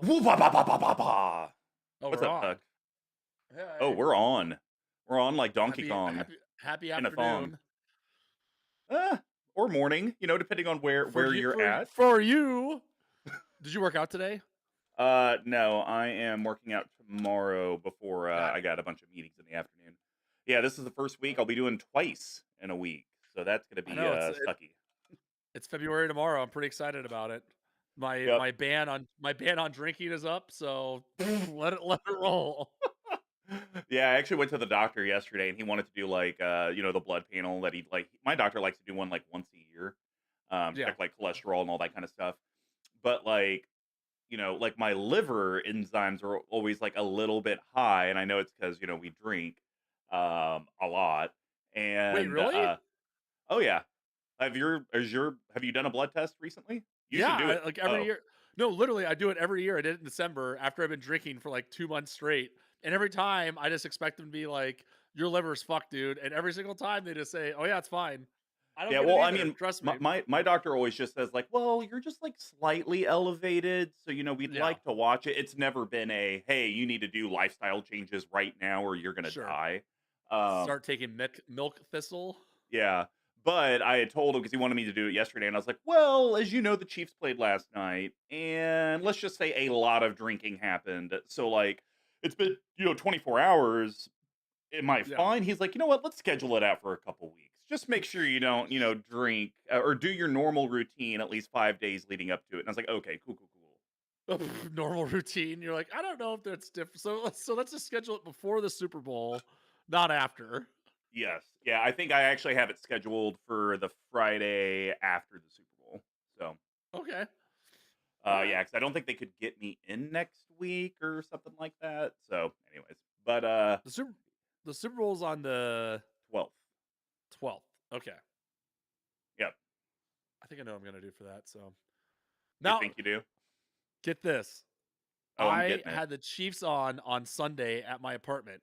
Woo ba ba ba ba ba ba. Oh, What's we're up, Tuck? on. Oh, Hey. we're on. We're on like Donkey Happy Kong happy happy in a thong. afternoon. Or morning, depending on where For where you you're for at. for you. Did you work out today? No, I am working out tomorrow before Got I it. got a bunch of meetings in the afternoon. Yeah, this is the first week I'll be doing twice in a week, so that's gonna I be know sucky. it's February tomorrow. I'm pretty excited about it. My Yep. my ban on drinking is up, so let it roll. Yeah, I actually went to the doctor yesterday, and he wanted to do like the blood panel that he like. My doctor likes to do one like once a year, Yeah. check like cholesterol and all that kind of stuff. But like like my liver enzymes are always like a little bit high, and I know it's because we drink a lot. Wait, And really? oh yeah, have you done a blood test recently? You Yeah, should do it. like every Oh year. No, literally, I do it every year. I did it in December after I've been drinking for like 2 months straight. And every time I just expect them to be like, your liver's fucked, dude. And every single time they just say, oh, yeah, it's fine. I don't yeah. get it Well, I either. mean, Trust my me. my doctor always just says like, well, you're just like slightly elevated, so we'd Yeah, like to watch it. It's never been a hey, you need to do lifestyle changes right now or you're gonna sure. die. Start taking milk thistle. Yeah, but I had told him because he wanted me to do it yesterday, and I was like, "Well, as you know, the Chiefs played last night, and let's just say a lot of drinking happened. So, like, it's been 24 hours. Am I Yeah, fine?" He's like, "You know what? Let's schedule it out for a couple weeks. Just make sure you don't, drink or do your normal routine at least 5 days leading up to it." And I was like, "Okay, cool, cool, cool." normal routine. You're like, I don't know if that's different. So let's just schedule it before the Super Bowl, not after. Yes, yeah, I think I actually have it scheduled for the Friday after the Super Bowl. So. Okay, all right. Yeah, because I don't think they could get me in next week or something like that. So, anyways, but The Super the Super Bowl's on the 12th. 12th. Okay, Yep. I think I know what I'm gonna do for that. So You now think you do? get this. Oh, I'm I getting it. had the Chiefs on Sunday at my apartment.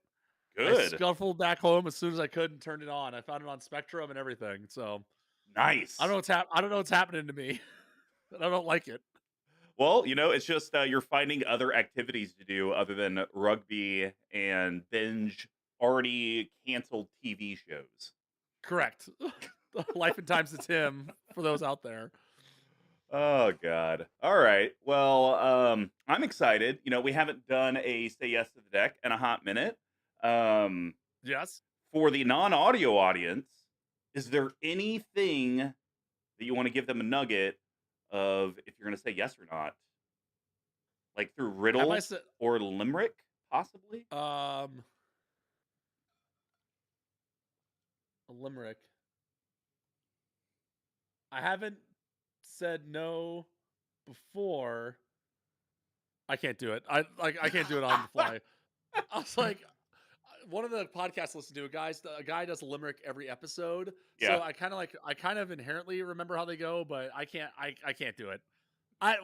I Good. scuffled back home as soon as I could and turned it on. I found it on Spectrum and everything. So Nice. I don't know what's happening to me. And I don't like it. Well, it's just you're finding other activities to do other than rugby and binge already canceled TV shows. Correct. Life and Times of Tim for those out there. Oh God. All right. Well, I'm excited. We haven't done a say yes to the deck in a hot minute. Um, Yes. For the non-audio audience, is there anything that you want to give them a nugget of if you're going to say yes or not? Like through Have I riddle said or limerick, possibly? um a limerick? I haven't said no before. I can't do it. I can't do it on the fly. I was like, one of the podcasts I listen to, a guy does a limerick every episode. So Yeah, I kind of inherently remember how they go, but I can't do it.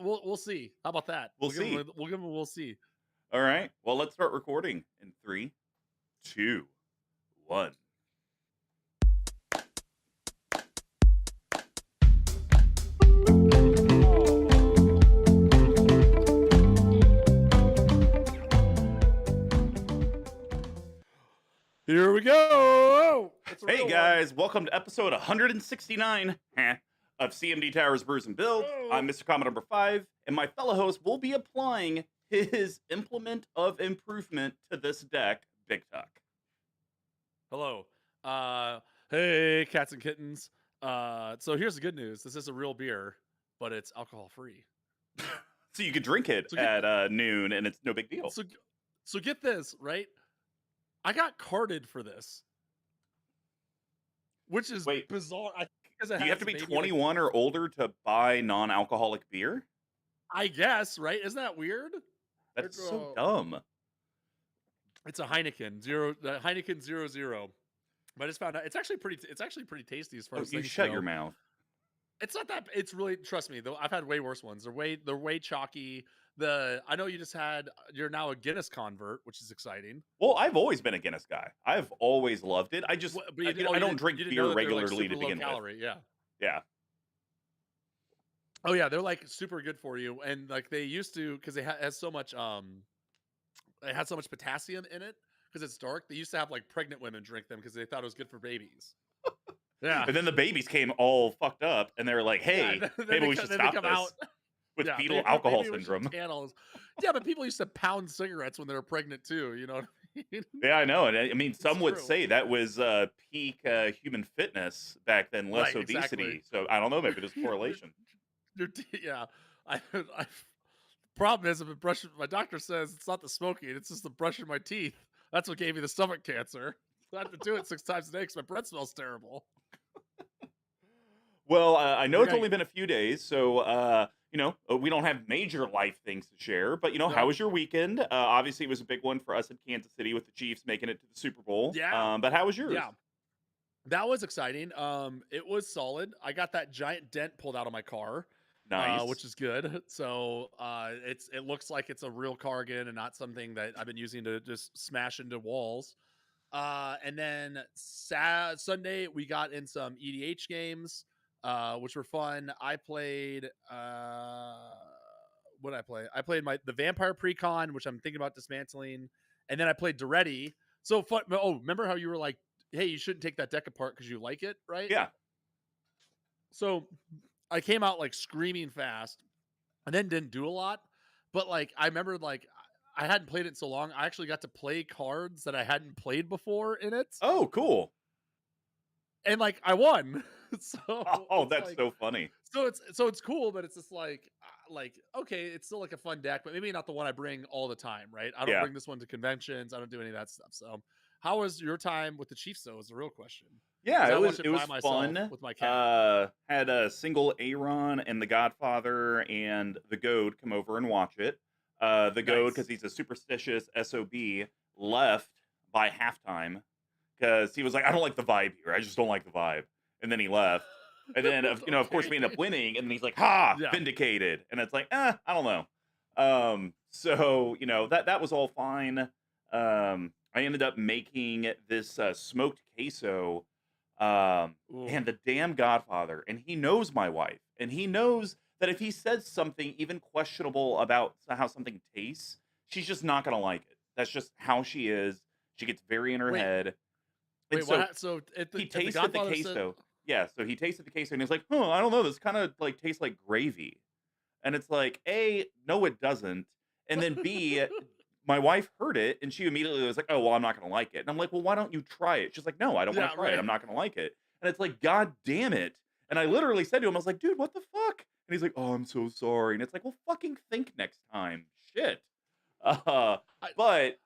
We'll see. How about that? we'll see. We'll give him a we'll see. All right. Well, let's start recording in three, two, one. Here we go. It's a Hey real one. guys, welcome to episode 169 of CMDTower's Brews and Builds. I'm Oh. MrComboNumber5, and my fellow host will be applying his implement of improvement to this deck, BigTuck. Hello. Hey cats and kittens. So here's the good news. This is a real beer, but it's alcohol free. So you could drink it So get at noon, and it's no big deal. so so get this, right? I got carded for this, which is Wait, bizarre. I think because it do you have to has be maybe like 21 or older to buy non-alcoholic beer? I guess, right? Isn't that weird? That's It's so dumb. it's a Heineken 00. But I just found out it's actually pretty tasty as far Oh, as you things shut your go. mouth. It's not that it's really trust me, though I've had way worse ones. They're way chalky. I know you just had you're now a Guinness convert, which is exciting. Well, I've always been a Guinness guy. I've always loved it. But I don't you drink didn't beer know that they're like regularly super to low begin with. calorie. Yeah. Yeah. Oh yeah, they're like super good for you, and like they used to because has so much it had so much potassium in it because it's dark. They used to have like pregnant women drink them because they thought it was good for babies. Yeah, And then the babies came all fucked up, and they were like, yeah. "Hey, maybe we should Then they stop come out. this with Yeah, fetal alcohol maybe we should syndrome." can all. Yeah, but people used to pound cigarettes when they were pregnant too. You know what I mean? Yeah, I know, and I mean, It's some would true. say that was peak human fitness back then, less Right, exactly. obesity. So I don't know, maybe there's a correlation. Yeah, I problem is I've been brushing. My doctor says it's not the smoking; it's just the brushing my teeth. That's what gave me the stomach cancer. I have to do it 6 times a day because my breath smells terrible. Well, I I know think it's I only been a few days, so we don't have major life things to share. But how no, was your weekend? Obviously, it was a big one for us in Kansas City with the Chiefs making it to the Super Bowl. yeah, But how was yours? yeah, that was exciting. It was solid. I got that giant dent pulled out of my car, Nice. which is good. So it looks like it's a real car again and not something that I've been using to just smash into walls. And then Sunday we got in some EDH games, which were fun. I played what did I play? I played the Vampire Precon, which I'm thinking about dismantling, and then I played Duretti. So fun. Oh, remember how you were like, "Hey, you shouldn't take that deck apart because you like it, right?" Yeah. So I came out like screaming fast, and then didn't do a lot. But like I remember, like I hadn't played it in so long. I actually got to play cards that I hadn't played before in it, Oh, cool. and like I won. So Oh, it's that's like so funny. it's cool, but it's just like okay, it's still like a fun deck, but maybe not the one I bring all the time, right? I don't Yeah. bring this one to conventions. I don't do any of that stuff. So, how was your time with the Chiefs? Though is the real question Yeah, because I it was watched it it by was myself fun. with my cat. Had a single Aaron and the Godfather and the Goat come over and watch it. The Goat, because Nice. he's a superstitious SOB, left by halftime because he was like, "I don't like the vibe here. I just don't like the vibe," and then he left. And then of course Okay. we end up winning, and then he's like, "Ha, Yeah. vindicated," and it's like, I don't know. So that was all fine. I ended up making this smoked queso, Ooh. and the damn Godfather, and he knows my wife, and he knows that if he says something even questionable about how something tastes, she's just not gonna like it. That's just how she is. She gets very in her Wait. head, and Wait. What? so So he if the tasted the Godfather said, queso. Yeah, so he tasted the queso, and he's like, "Huh, I don't know. This kind of like tastes like gravy." And it's like, A, no, it doesn't. And then B, my wife heard it and she immediately was like, "Oh, well, I'm not gonna like it." And I'm like, "Well, why don't you try it?" She's like, "No, I don't want yeah, to try it. right. I'm not gonna like it." And it's like, God damn it. And I literally said to him, I was like, "Dude, what the fuck?" And he's like, "Oh, I'm so sorry." And it's like, well, fucking think next time. Shit. Uh, I, but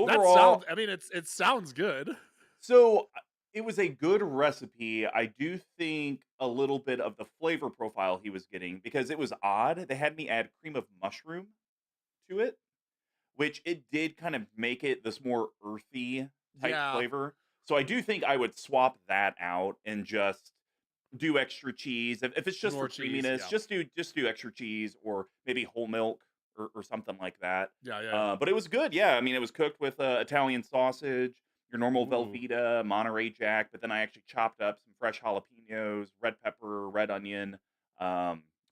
that sounds. overall, I mean, it sounds good. so it was a good recipe. I do think a little bit of the flavor profile he was getting because it was odd. They had me add cream of mushroom to it, which it did kind of make it this more earthy type Yeah, flavor. So I do think I would swap that out and just do extra cheese. If it's just for more cheese. creaminess, Yeah, just do extra cheese or maybe whole milk or something like that. yeah, yeah, But it was good. Yeah, I mean, it was cooked with Italian sausage, your yeah. normal Ooh, Velveeta, Monterey Jack, but then I actually chopped up some fresh jalapenos, red pepper, red onion,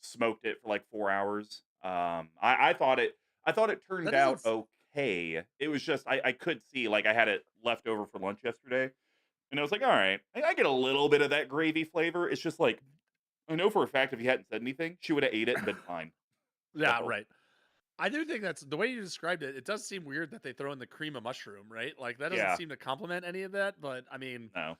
smoked it for like 4 hours. I thought it turned that out doesn't. okay. It was just I could see like I had it left over for lunch yesterday, and I was like, all right, I get a little bit of that gravy flavor. It's just like I know for a fact if he hadn't said anything, she would have ate it and been fine. Yeah, So right. I do think that's the way you described it. It does seem weird that they throw in the cream of mushroom, right? Like that doesn't yeah, seem to complement any of that. But I mean, no,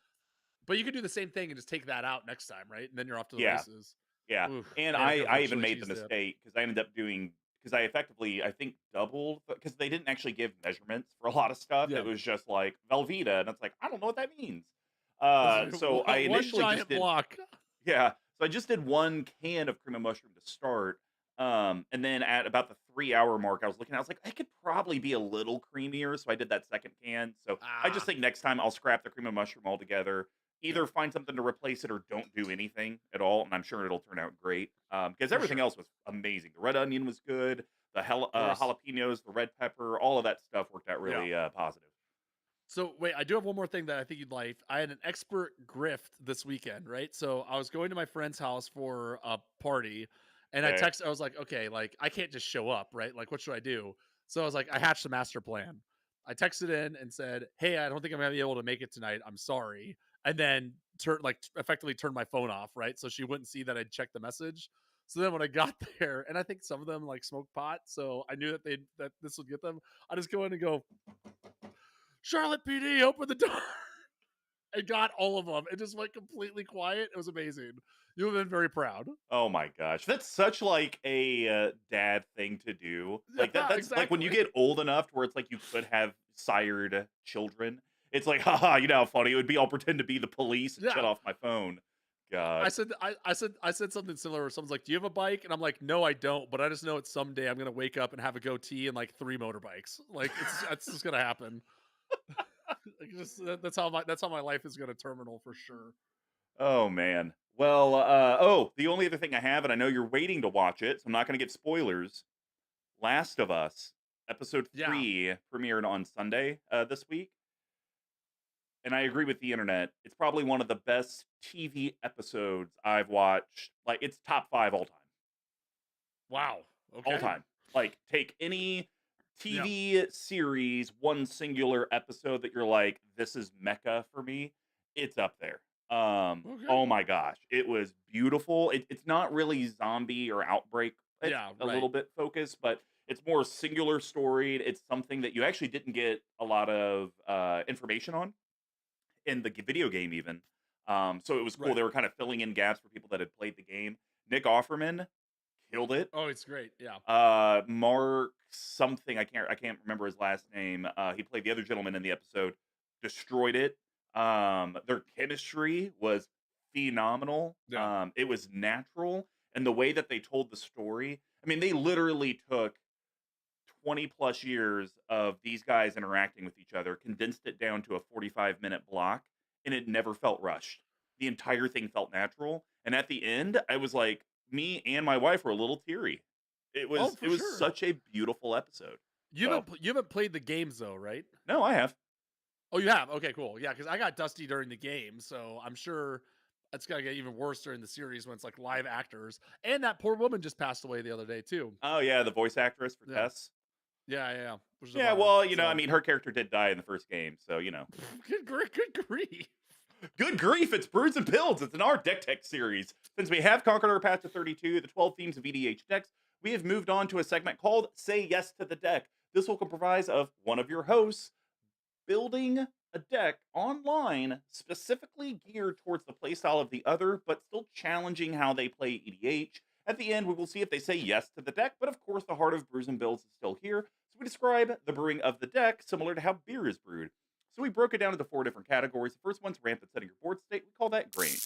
but you could do the same thing and just take that out next time, right? And then you're off to the yeah. races. Yeah, Oof, and man, I'm I going for I a even chili made the cheese dip. mistake because I ended up doing because I effectively I think doubled because they didn't actually give measurements for a lot of stuff. It Yeah, was just like Velveeta, and it's like I don't know what that means. So I one initially just giant did block. yeah, so I just did one can of cream of mushroom to start, and then at about the 3 hour mark, I was looking, I was like, I could probably be a little creamier, so I did that second can. So I just Ah, think next time I'll scrap the cream of mushroom altogether. yeah, Either find something to replace it or don't do anything at all, and I'm sure it'll turn out great. Because for everything sure. else was amazing. The red onion was good. The Of course. jalapenos, the red pepper, all of that stuff worked out Yeah. really positive. So wait, I do have one more thing that I think you'd like. I had an expert grift this weekend, right? So I was going to my friend's house for a party, And Okay. I was like, okay, like I can't just show up, right? Like, what should I do? So I was like, I hatched a master plan. I texted in and said, hey, I don't think I'm gonna be able to make it tonight. I'm sorry. And then effectively turned my phone off, right? So she wouldn't see that I'd checked the message. So then when I got there, and I think some of them like smoke pot, so I knew that this would get them. I just go in and go, Charlotte PD, open the door. I got all of them. It just went completely quiet. It was amazing. You have been very proud. Oh my gosh, that's such like a dad thing to do. Like Yeah, that's like when you exactly. get old enough to where it's like you could have sired children. It's like, haha, you know how funny it would be. I'll pretend to be the police and shut Yeah. off my phone. I God. said I said something similar where someone's like, "Do you have a bike?" And I'm like, "No, I don't, but I just know it's someday I'm gonna wake up and have a goatee and like 3 motorbikes. Like it's just gonna happen." Like that's how my life is gonna terminal for sure. Oh man. Well, the only other thing I have, and I know you're waiting to watch it, so I'm not going to give spoilers. Last of Us, episode Yeah. 3 premiered on Sunday this week, and I agree with the internet. It's probably one of the best TV episodes I've watched. Like, it's top 5 all time. Wow. All Okay. time. Like, take any Yeah. TV series, one singular episode that you're like, this is mecca for me. It's up there. Okay. Oh my gosh, it was beautiful. It's not really zombie or outbreak. It's Yeah. a Right. little bit focused, but it's more singular storied. It's something that you actually didn't get a lot of information on in the video game, even. So it was cool. Right. They were kind of filling in gaps for people that had played the game. Nick Offerman killed it. Oh, it's great. Yeah. Mark something, I can't remember his last name. He played the other gentleman in the episode, destroyed it. Their chemistry was phenomenal. Yeah. It was natural, and the way that they told the story. I mean, they literally took 20 plus years of these guys interacting with each other, condensed it down to a 45-minute block, and it never felt rushed. The entire thing felt natural. And at the end, I was like, me and my wife were a little teary. It Oh, was for it was sure. such a beautiful episode. So You haven't played the games though, right? no, I have. Oh, you have? Okay, cool. Yeah, because I got dusty during the game, so I'm sure it's gonna get even worse during the series when it's like live actors. And that poor woman just passed away the other day too. Oh yeah, the voice actress for Yeah, Tess. yeah, which is a Yeah, bummer. well, I So, mean, her character did die in the first game, so good grief. Good grief, it's Brews and Builds. It's an our deck tech series. Since we have conquered our path to 32, the 12 themes of EDH decks, we have moved on to a segment called Say Yes to the Deck. This will comprise of one of your hosts building a deck online specifically geared towards the playstyle of the other, but still challenging how they play EDH. At the end, we will see if they say yes to the deck, but of course, the heart of Brews and Builds is still here. So we describe the brewing of the deck similar to how beer is brewed. So we broke it down into 4 different categories. The first one's rampant setting your board state. We call that grain.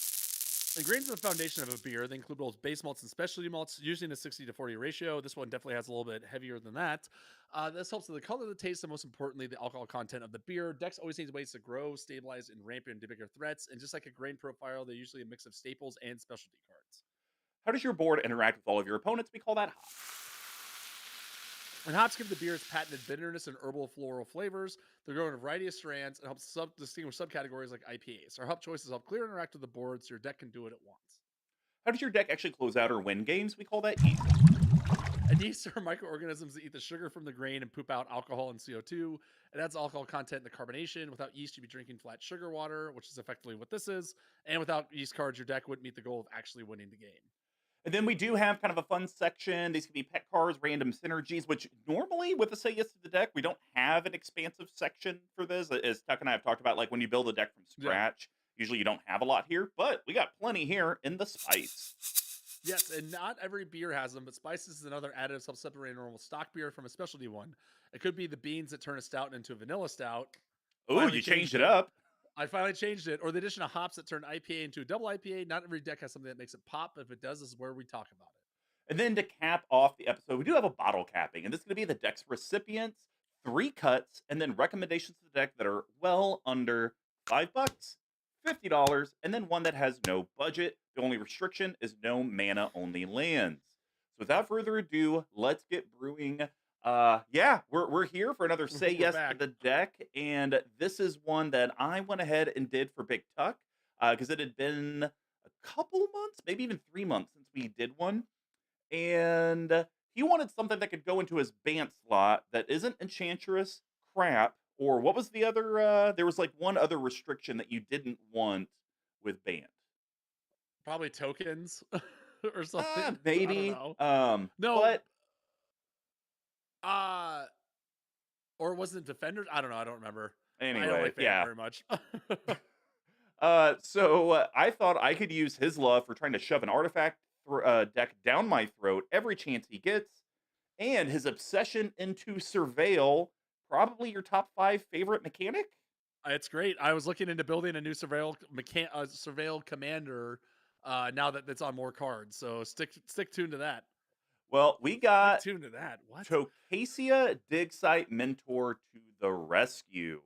The grains are the foundation of a beer. They include both base malts and specialty malts, usually in a 60-40 ratio. This one definitely has a little bit heavier than that. This helps with the color, the taste, and most importantly, the alcohol content of the beer. Decks always need ways to grow, stabilize, and ramp into bigger threats. And just like a grain profile, they're usually a mix of staples and specialty cards. How does your board interact with all of your opponents? We call that hop. And hops give the beer its patented bitterness and herbal floral flavors. They grow in a variety of strands and help distinguish subcategories like IPAs. Our hop choices help clear and interact with the board so your deck can do what it wants. How does your deck actually close out or win games? We call that yeast. And yeast are microorganisms that eat the sugar from the grain and poop out alcohol and CO2. It adds alcohol content in the carbonation. Without yeast, you'd be drinking flat sugar water, which is effectively what this is. And without yeast cards, your deck wouldn't meet the goal of actually winning the game. And then we do have kind of a fun section. These can be pet cards, random synergies, which normally with a Say Yes to the Deck, we don't have an expansive section for this. As Tuck and I have talked about, like when you build a deck from Yeah. scratch, usually you don't have a lot here, but we got plenty here in the spice. Yes, and not every beer has them, but spices is another additive help separate a normal stock beer from a specialty one. It could be the beans that turn a stout into a vanilla stout. Oh, Finally you changed changed it it. up. I finally changed it. Or the addition of hops that turn IPA into a double IPA. Not every deck has something that makes it pop. If it does, this is where we talk about it. And then to cap off the episode, we do have a bottle capping, and this is going to be the deck's recipients, 3 cuts, and then recommendations to the deck that are well under $5, $50, and then one that has no budget. The only restriction is no mana only lands. So without further ado, let's get brewing. Yeah, we're here for another Say We're Yes to back. the Deck, and this is one that I went ahead and did for Big Tuck because it had been a couple months, maybe even 3 months since we did one. and he wanted something that could go into his Bant slot that isn't Enchantress, crap, or what was the other? There was like one other restriction that you didn't want with Bant. Probably tokens or something. I don't Maybe. know. No, But uh, or was it defenders? I don't know. I don't remember. I don't anyway, like Bant yeah. very much. I thought I could use his love for trying to shove an artifact deck down my throat every chance he gets, and his obsession into Surveil, probably your top 5 favorite mechanic? It's great. I was looking into building a new surveil commander. Now that it's on more cards, so stick tuned to that. Well, we Stick got tuned to that. What? Tocasia Dig Site Mentor to the rescue.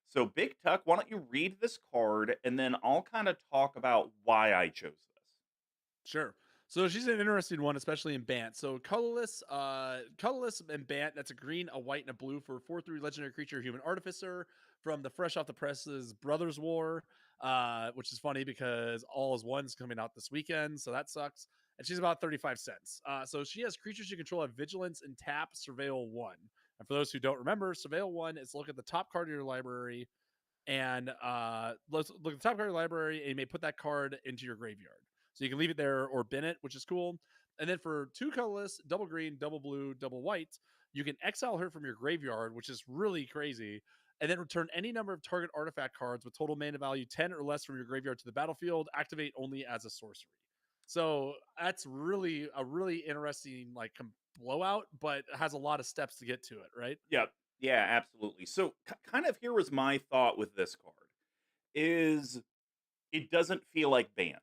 So, Big Tuck, why don't you read this card and then I'll kind of talk about why I chose this. Sure. So she's an interesting one, especially in Bant. So colorless and Bant. That's a green, a white, and a blue for 4/3 legendary creature, human artificer from the fresh off the presses Brothers War. Which is funny because All is One's coming out this weekend, so that sucks. And she's about 35 cents. So she has creatures you control have vigilance and tap Surveil 1. And for those who don't remember, Surveil 1 is look at the top card of your library and let's look at the top card of your library, and you may put that card into your graveyard. So you can leave it there or bin it, which is cool. And then for 2 colorless, double green, double blue, double white, you can exile her from your graveyard, which is really crazy. And then return any number of target artifact cards with total mana value 10 or less from your graveyard to the battlefield. Activate only as a sorcery. So that's really a really interesting blowout, but has a lot of steps to get to it, right? Yep. Yeah, absolutely. So, kind of here was my thought with this card is it doesn't feel like Bant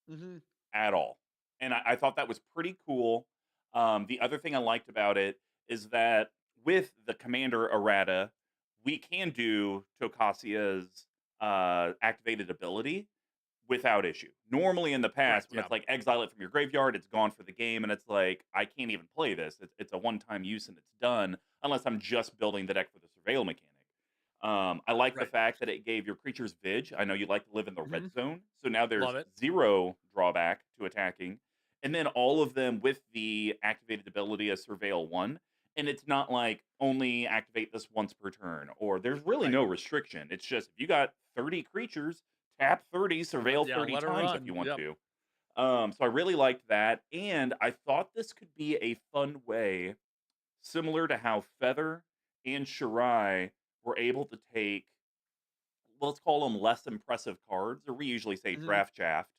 Mm-hmm. at all. And I thought that was pretty cool. The other thing I liked about it is that with the commander errata, we can do Tocasia's activated ability without issue. Normally in the past, Correct. when Yeah. it's like exile it from your graveyard, it's gone for the game, and it's like I can't even play this. It's a one-time use and it's done, unless I'm just building the deck for the surveil mechanic. I like the Right. fact that it gave your creatures Vig. I know you like to live in the Mm-hmm. red zone, so now Love there's it. 0 drawback to attacking, and then all of them with the activated ability as Surveil 1. And it's not like only activate this once per turn, or there's really Right. no restriction. It's just if you got 30 creatures, tap 30, surveil Yeah, 30 let her times if you run. want Yep. to. So I really liked that, and I thought this could be a fun way, similar to how Feather and Shirai were able to take, let's call them less impressive cards, or we usually say Mhm. draft shaft,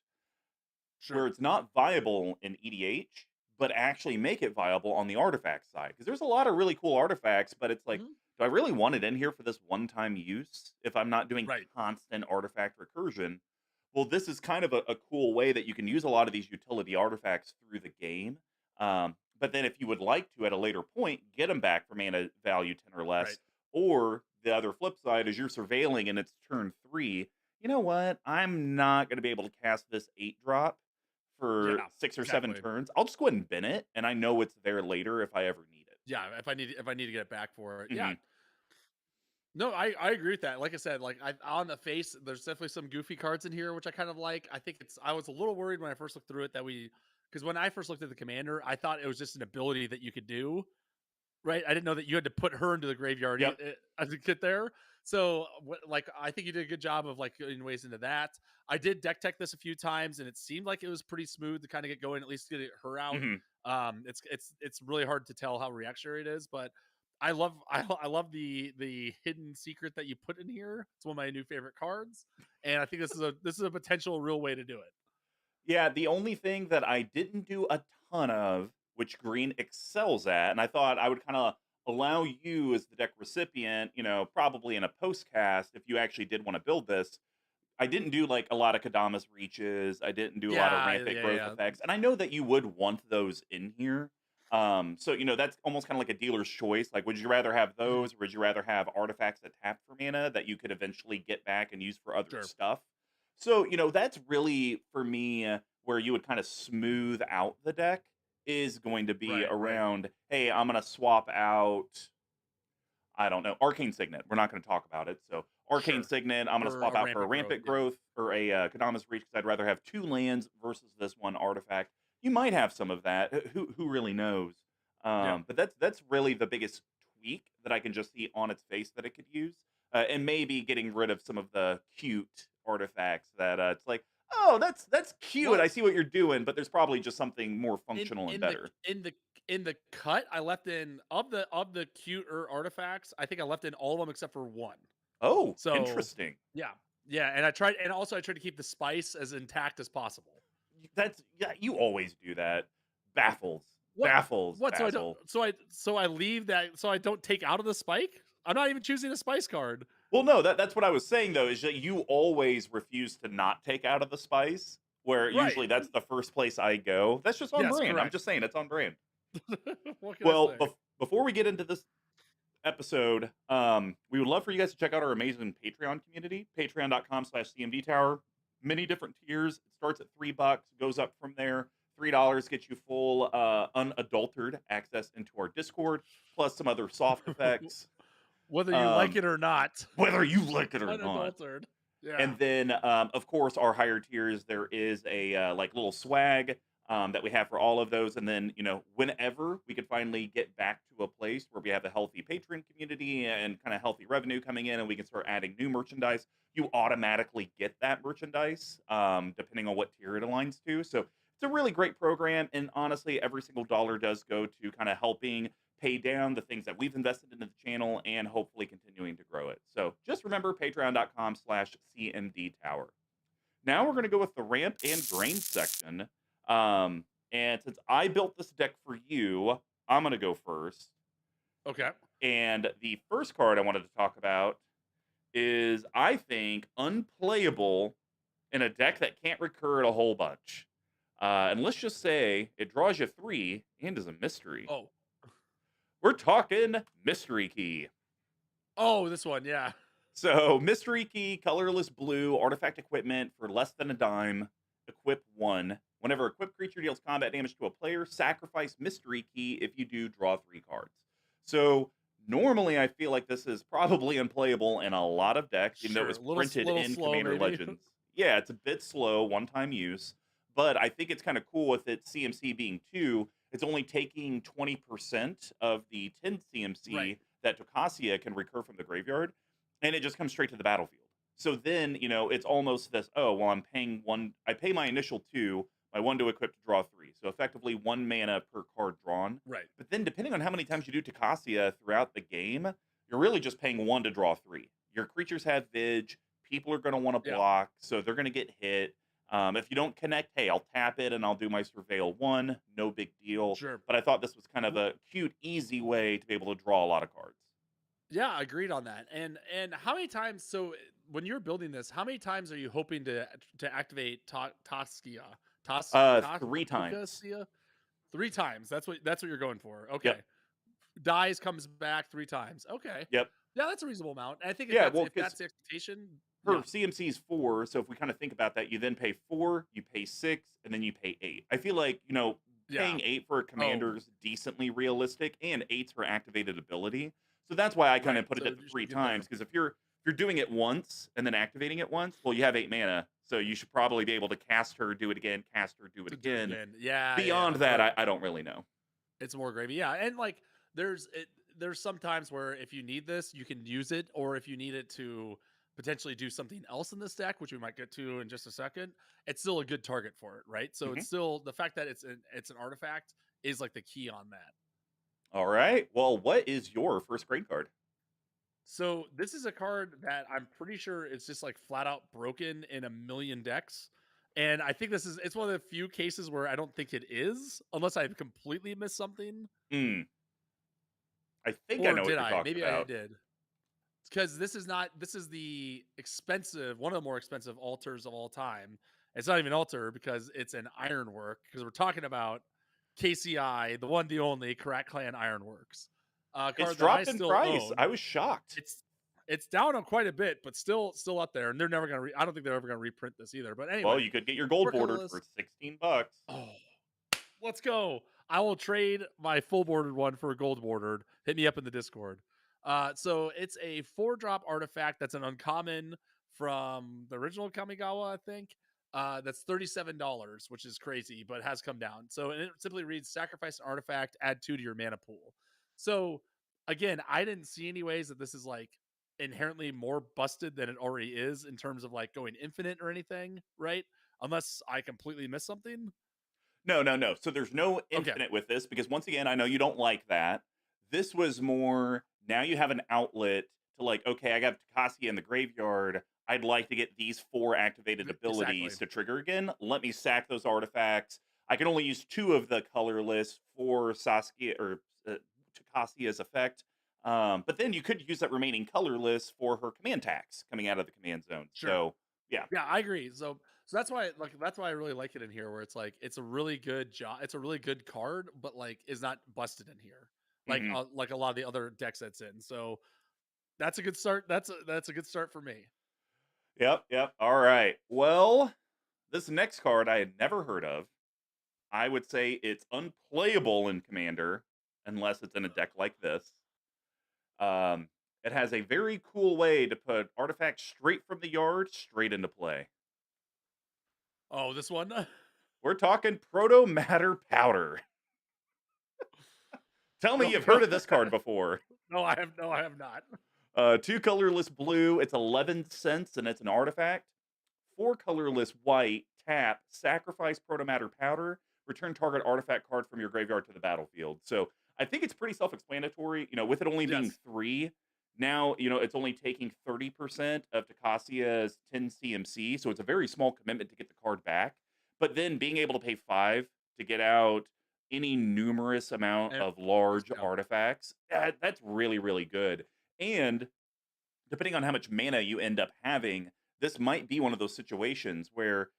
where Sure. it's not viable in EDH, but actually make it viable on the artifact side. Because there's a lot of really cool artifacts, but it's like, Mhm. do I really want it in here for this one time use if I'm not doing Right. constant artifact recursion? Well, this is kind of a cool way that you can use a lot of these utility artifacts through the game. But then if you would like to at a later point, get them back for mana value 10 or Right. less. Or the other flip side is you're surveilling and it's turn 3. You know what? I'm not going to be able to cast this 8 drop for Yeah. 6 or 7 Exactly. turns. I'll just go ahead and bin it, and I know it's there later if I ever need it. Yeah. If I need to get it back for it. Yeah. Mhm. No, I agree with that. Like I said, like I on the face, there's definitely some goofy cards in here, which I kind of like. I think it's. I was a little worried when I first looked through it because when I first looked at the commander, I thought it was just an ability that you could do. Right, I didn't know that you had to put her into the graveyard Yep. to get there. So, I think you did a good job of getting ways into that. I did deck tech this a few times, and it seemed like it was pretty smooth to kind of get going, at least get her out. Mhm. It's really hard to tell how reactionary it is, but I love the hidden secret that you put in here. It's one of my new favorite cards, and I think this is a potential real way to do it. Yeah, the only thing that I didn't do a ton of, which green excels at, and I thought I would kinda allow you as the deck recipient, probably in a postcast if you actually did wanna build this. I didn't do, like, a lot of Kadamas reaches, I didn't do a lot of Yeah, rampant yeah, growth yeah. effects, and I know that you would want those in here. So, that's almost kinda like a dealer's choice, like, would you rather have Mhm. those, or would you rather have artifacts that tap for mana that you could eventually get back and use for other Sure. stuff? So, that's really, for me, where you would kinda smooth out the deck is going to be Right, right. around, "Hey, I'm gonna swap out" I don't know. Arcane Signet. We're not going to talk about it. So Arcane Sure. Signet, I'm going to For swap a out for a rampant growth. Rampant Yeah. Growth or a Kadama's Reach because I'd rather have 2 lands versus this one artifact. You might have some of that. Who really knows? Yeah. But that's really the biggest tweak that I can just see on its face that it could use, and maybe getting rid of some of the cute artifacts that it's like, oh, that's cute. Well, I see what you're doing, but there's probably just something more in functional and in the better. in the in the cut, I left in of the cuter artifacts, I think I left in all of them except for one. Oh, So, interesting. yeah. Yeah, and also I tried to keep the spice as intact as possible. That's yeah. You always do that. Baffles, What baffles, what, so I don't Basil. so I leave that so I don't take out of the spike? I'm not even choosing a spice card. Well, no, that's what I was saying though, is that you always refuse to not take out of the spice, where Right. usually that's the first place I go. That's just on Yes, brand. I'm correct. just saying it's on brand. What can I Well, say? before we get into this episode, we would love for you guys to check out our amazing Patreon community, patreon.com/CMDTower. Many different tiers. It starts at $3, goes up from there. $3 gets you full, unadulterated access into our Discord, plus some other soft effects. Whether you like Um, it or not. whether you like it or not. Unadulterated. Yeah. And then, of course, our higher tiers, there is a like little swag that we have for all of those. And then, whenever we could finally get back to a place where we have a healthy patron community and kind of healthy revenue coming in, and we can start adding new merchandise, you automatically get that merchandise depending on what tier it aligns to. So it's a really great program. And honestly, every single dollar does go to kind of helping pay down the things that we've invested into the channel and hopefully continuing to grow it. So just remember patreon.com/CMDTower. Now we're going to go with the ramp and drain section. And since I built this deck for you, I'm going to go first. Okay. And the first card I wanted to talk about is, I think, unplayable in a deck that can't recur a whole bunch. And let's just say it draws you three and is a mystery. Oh. We're talking Mystery Key. Oh, this one, yeah. So, Mystery Key, colorless blue, artifact equipment for less than a dime, equip one. Whenever equipped creature deals combat damage to a player, sacrifice Mystery Key. If you do, draw three cards. So, normally I feel like this is probably unplayable in a lot of decks, even though it Sure. was printed Little in slow Commander maybe. Legends. Yeah, it's a bit slow, one time use, but I think it's kind of cool with its CMC being two. It's only taking 20% of the 10 Right. CMC that Tocasia can recur from the graveyard, and it just comes straight to the battlefield. So then, it's almost this, oh, well, I'm paying one, I pay my initial two, my one to equip to draw three. So effectively one mana per card drawn. Right. But then, depending on how many times you do Tocasia throughout the game, you're really just paying one to draw three. Your creatures have Vig, people are going to want to Yeah. block, so they're going to get hit. If you don't connect, hey, I'll tap it and I'll do my Surveil one. No big deal. Sure. But I thought this was kind of W- a cute, easy way to be able to draw a lot of cards. Yeah, agreed on that. And how many times when you're building this, how many times are you hoping to activate Toskia? Three times. Tocasia? 3 times. That's what you're going for. Okay. Yep. Dies comes back 3 times. Okay. Yep. Yeah, that's a reasonable amount. And I think Yeah, well, if because that's the expectation, her yeah. CMC is four, so if we kind of think about that, you then pay four, you pay six, and then you pay eight. I feel like, Yeah. paying eight for a Oh, commander is decently realistic, and eight's her activated ability. So that's why I kind right. of put it So at the you three should get there. times, because if you're doing it once and then activating it once, well, you have 8 mana, so you should probably be able to cast her, do it again, cast her, do it To do it again. again. Yeah, Beyond yeah. that, But I don't really know. it's more gravy. Yeah. And like there's some times where if you need this, you can use it, or if you need it to potentially do something else in this deck, which we might get to in just a second, it's still a good target for it, right? So Mhm. it's still the fact that it's an artifact is like the key on that. All right. Well, what is your first grade card? So this is a card that I'm pretty sure it's just like flat out broken in a million decks. And I think it's one of the few cases where I don't think it is, unless I've completely missed something. Hmm. I think I Or know what did you're I? talking Maybe I about. did. Because this is the expensive, one of the more expensive altars of all time. It's not even altar because it's an ironwork, because we're talking about KCI, the one, the only Karat Clan Ironworks, a It's card that I dropped in still price. own. I was shocked. It's down on quite a bit, but still up there, and they're never gonna. I don't think they're ever gonna reprint this either. But Well, anyway, you could get your gold bordered for regardless, 16 bucks. oh, let's go. I will trade my full bordered one for a gold bordered. Hit me up in the Discord. So it's a 4-drop artifact that's an uncommon from the original Kamigawa, I think. That's $37, which is crazy, but has come down. So and it simply reads sacrifice an artifact, add 2 to your mana pool. So again, I didn't see any ways that this is like inherently more busted than it already is in terms of like going infinite or anything, right? Unless I completely missed something. No, no, no. So there's no Okay, infinite with this because once again, I know you don't like that. This was more now you have an outlet to like, okay, I got Tocasia in the graveyard. I'd like to get these four activated exactly. abilities to trigger again. Let me sack those artifacts. I can only use two of the colorless for Saskia or Tocasia's effect. But then you could use that remaining colorless for her command tax coming out of the command zone. Sure. So yeah. Yeah, I agree. So that's why I really like it in here where it's like it's a really good job. It's a really good card, but like is not busted in here. Mhm. Like a lot of the other decks that's in. So that's a good start. That's a good start for me. Yep, yep. All right. Well, this next card I had never heard of. I would say it's unplayable in Commander unless it's in a deck like this. Um, it has a very cool way to put artifacts straight from the yard straight into play. Oh, this one? We're talking Proto Matter Powder. Tell me Go you've go. heard of this card before. No, I have not. Two colorless blue. It's 11 cents and it's an artifact. Four colorless white, tap, sacrifice protomatter powder, return target artifact card from your graveyard to the battlefield. So I think it's pretty self-explanatory. With it only being Yes. three, now it's only taking 30% of Tocasia's 10 CMC. So it's a very small commitment to get the card back. But then being able to pay five to get out any numerous amount And of large yeah. artifacts, that's really, really good. And depending on how much mana you end up having, this might be one of those situations where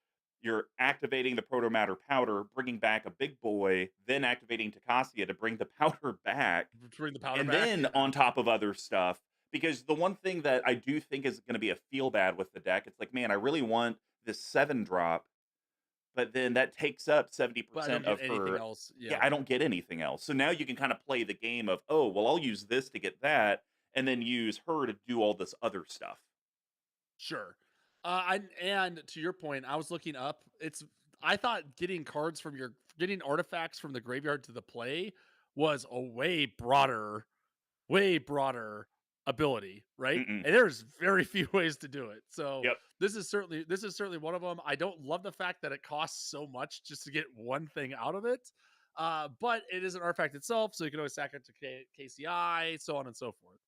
you're activating the proto matter powder, bringing back a big boy, then activating Tocasia to bring the powder back, Bring the powder and back. then Yeah. on top of other stuff. Because the one thing that I do think is going to be a feel bad with the deck, it's like, man, I really want this 7 drop, but then that takes up But I don't 70% get of anything her. else. Yeah, Yeah. I don't get anything else. So now you can kind of play the game of, oh, well, I'll use this to get that, and then use her to do all this other stuff. Sure. And to your point, I was looking up. I thought getting artifacts from the graveyard to the play was a way broader ability, right? Mm-mm. And there's very few ways to do it. So Yep. this is certainly one of them. I don't love the fact that it costs so much just to get one thing out of it. But it is an artifact itself, so you can always sack it to KCI, so on and so forth.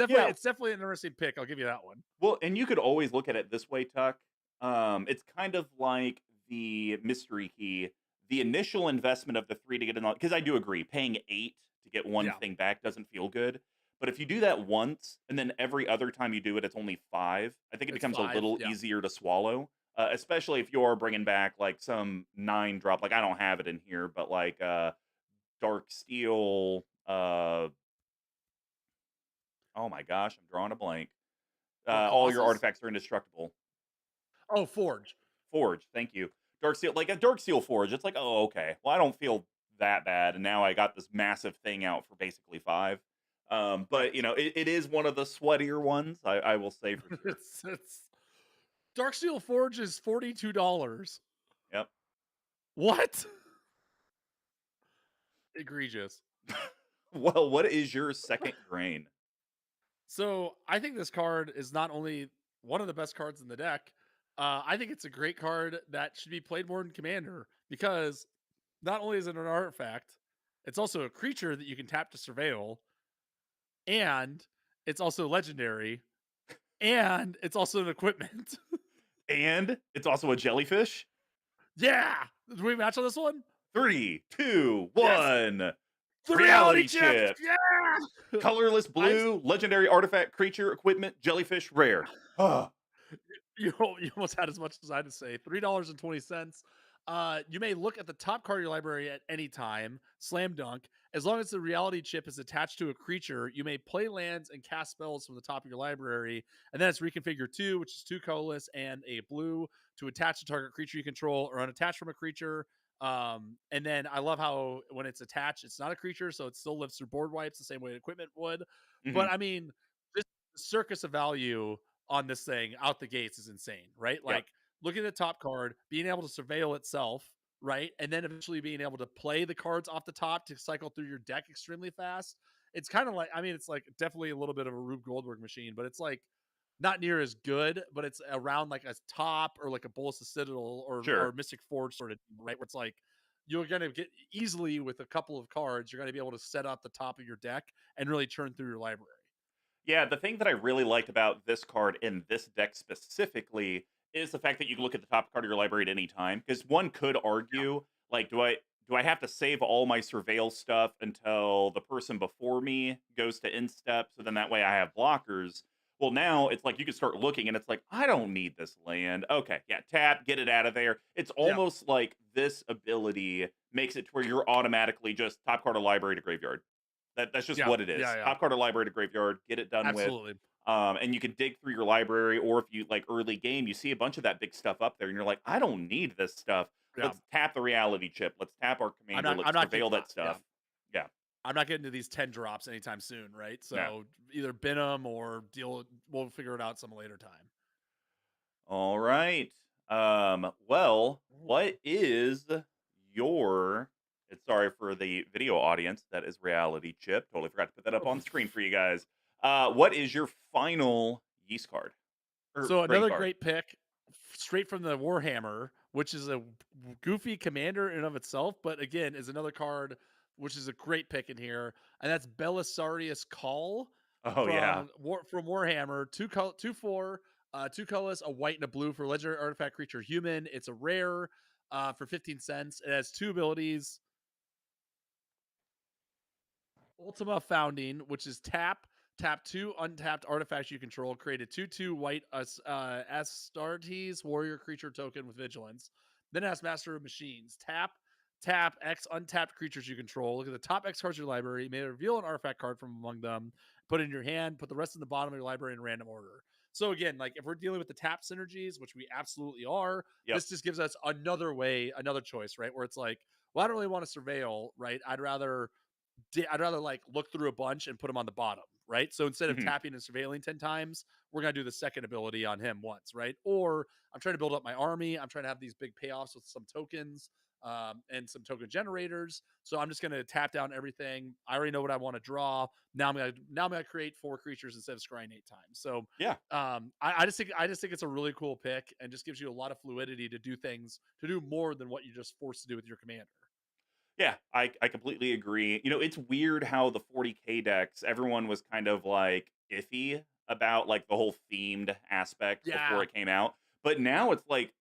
Yeah. It's definitely an interesting pick. I'll give you that one. Well, and you could always look at it this way, Tuck. It's kind of like the mystery key. The initial investment of the three to get in, because I do agree, paying eight to get one Yeah, thing back doesn't feel good. But if you do that once, and then every other time you do it, it's only five. I think it it's becomes a 5. little Yeah. easier to swallow, especially if you're bringing back like some 9 drop. Like I don't have it in here, but like Dark Steel. Oh my gosh, I'm drawing a blank. What, All your Colossus? artifacts are indestructible. Oh, Forge. Forge, thank you. Dark Steel, like a Dark Steel Forge. It's like, oh, okay. Well, I don't feel that bad, and now I got this massive thing out for basically five. But Right. it is one of the sweatier ones. I will say for sure. It's Darksteel Forge is $42. Yep. What? Egregious. Well, what is your second grain? So I think this card is not only one of the best cards in the deck. I think it's a great card that should be played more in Commander because not only is it an artifact, it's also a creature that you can tap to surveil, and it's also legendary, and it's also an equipment. And it's also a jellyfish. Yeah, do we match on this one? Three, two, Yes, one. the reality Reality chip. chip. Yeah, Colorless I'm blue, legendary artifact, creature, equipment, jellyfish, rare. Ah, you almost had as much as I had to say. $3.20. You may look at the top card of your library at any time. Slam dunk. As long as the reality chip is attached to a creature, you may play lands and cast spells from the top of your library. And then it's reconfigure two, which is two colorless and a blue to attach to target creature you control or unattach from a creature. And then I love how when it's attached, it's not a creature, so it still lives through board wipes the same way equipment would. mhm. But I mean, this circus of value on this thing out the gates is insane, right? Yep. looking at the top card, being able to surveil itself, right? And then eventually being able to play the cards off the top to cycle through your deck extremely fast. It's kind of like, I mean, it's like definitely a little bit of a Rube Goldberg machine, but it's like not near as good, but it's around like a top or like a Bolus of Citadel or Sure. Mystic Forge sort of, right? Where it's like you're going to get easily with a couple of cards, you're going to be able to set up the top of your deck and really churn through your library. Yeah, the thing that I really liked about this card in this deck specifically is the fact that you can look at the top card of your library at any time. Because one could argue, like, do I have to save all my surveil stuff until the person before me goes to end step, so then that way I have blockers? Well, now it's like you can start looking and it's like, I don't need this land. Okay, yeah, tap, get it out of there. It's Yeah. almost like this ability makes it to where you're automatically just top card of library to graveyard. That's just Yeah. what it Yeah. is. Yeah. Top card of library to graveyard, get it done with. Absolutely. And you can dig through your library, or if you like early game, you see a bunch of that big stuff up there, and you're like, I don't need this stuff. Yeah. Let's tap the reality chip. Let's tap our commander. I'm Let's not surveil getting, that yeah. stuff. Yeah. I'm not getting to these 10 drops anytime soon, right? No. So either bin them or we'll figure it out some later time. All right. Well, what is your sorry for the video audience, that is reality chip. Totally forgot to put that up on screen for you guys. What is your final yeast card? Or So grain another card? great pick, straight from the Warhammer, which is a goofy commander in and of itself, but again is another card which is a great pick in here, and that's Belisarius Call Oh yeah. from Warhammer. 2/4, 2 colors, a white and a blue for legendary artifact creature human. It's a rare for 15 cents. It has two abilities. Ultima Founding, which is tap two untapped artifacts you control, create a 2/2 white Astartes warrior creature token with vigilance. Then it has Master of Machines. Tap X untapped creatures you control. Look at the top X cards of your library. You may reveal an artifact card from among them. Put it in your hand. Put the rest in the bottom of your library in random order. So again, like if we're dealing with the tap synergies, which we absolutely are, Yep. this just gives us another way, another choice, right? Where it's like, well, I don't really want to surveil, right? I'd rather like look through a bunch and put him on the bottom, right? So instead of Mhm. tapping and surveilling 10 times, we're going to do the second ability on him once, right? Or I'm trying to build up my army. I'm trying to have these big payoffs with some tokens and some token generators. So I'm just going to tap down everything. I already know what I want to draw. Now I'm going to create 4 creatures instead of scrying 8 times. So Yeah. I just think it's a really cool pick and just gives you a lot of fluidity to do things, to do more than what you're just forced to do with your commander. Yeah, I completely agree. You know, it's weird how the 40K decks, everyone was kind of like iffy about like the whole themed aspect before Yeah. it came out. But now it's like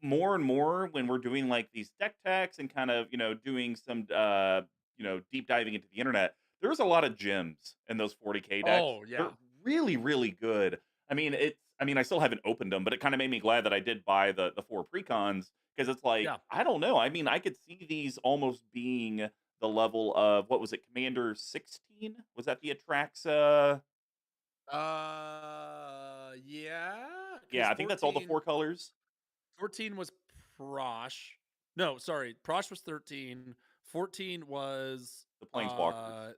more and more when we're doing like these deck techs and kind of, doing some deep diving into the internet, there's a lot of gems in those 40K decks. Oh They're yeah. really, really good. I still haven't opened them, but it kind of made me glad that I did buy the 4 precons, because it's like, Yeah. I don't know. I mean, I could see these almost being the level of, what was it, Commander 16? Was that the Atraxa? Yeah, because Yeah, I think that's all the 4 colors. 14 was Prosh. No, sorry, Prosh was 13. 14 was The Planeswalkers.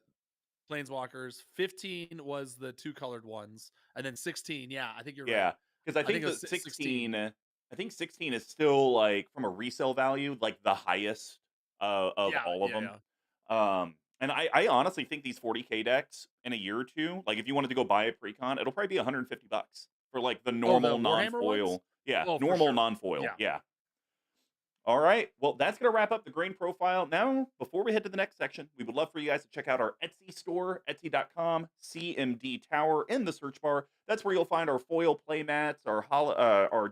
Planeswalkers. 15 was the two colored ones, and then 16. Yeah, I think you're right. Yeah, because I I think think it was that 16. 16, I think 16 is still, like, from a resale value, like, the highest, of Yeah, all of yeah, them. yeah. And I honestly think these 40K decks in a year or 2, like, if you wanted to go buy a precon, it'll probably be $150 for, like, the Oh, the normal Warhammer ones. non-foil. Yeah, Oh, for normal sure. non-foil, Yeah. yeah. All right. Well, that's going to wrap up the grain profile. Now, before we head to the next section, we would love for you guys to check out our Etsy store, etsy.com, CMDTower in the search bar. That's where you'll find our foil play mats, our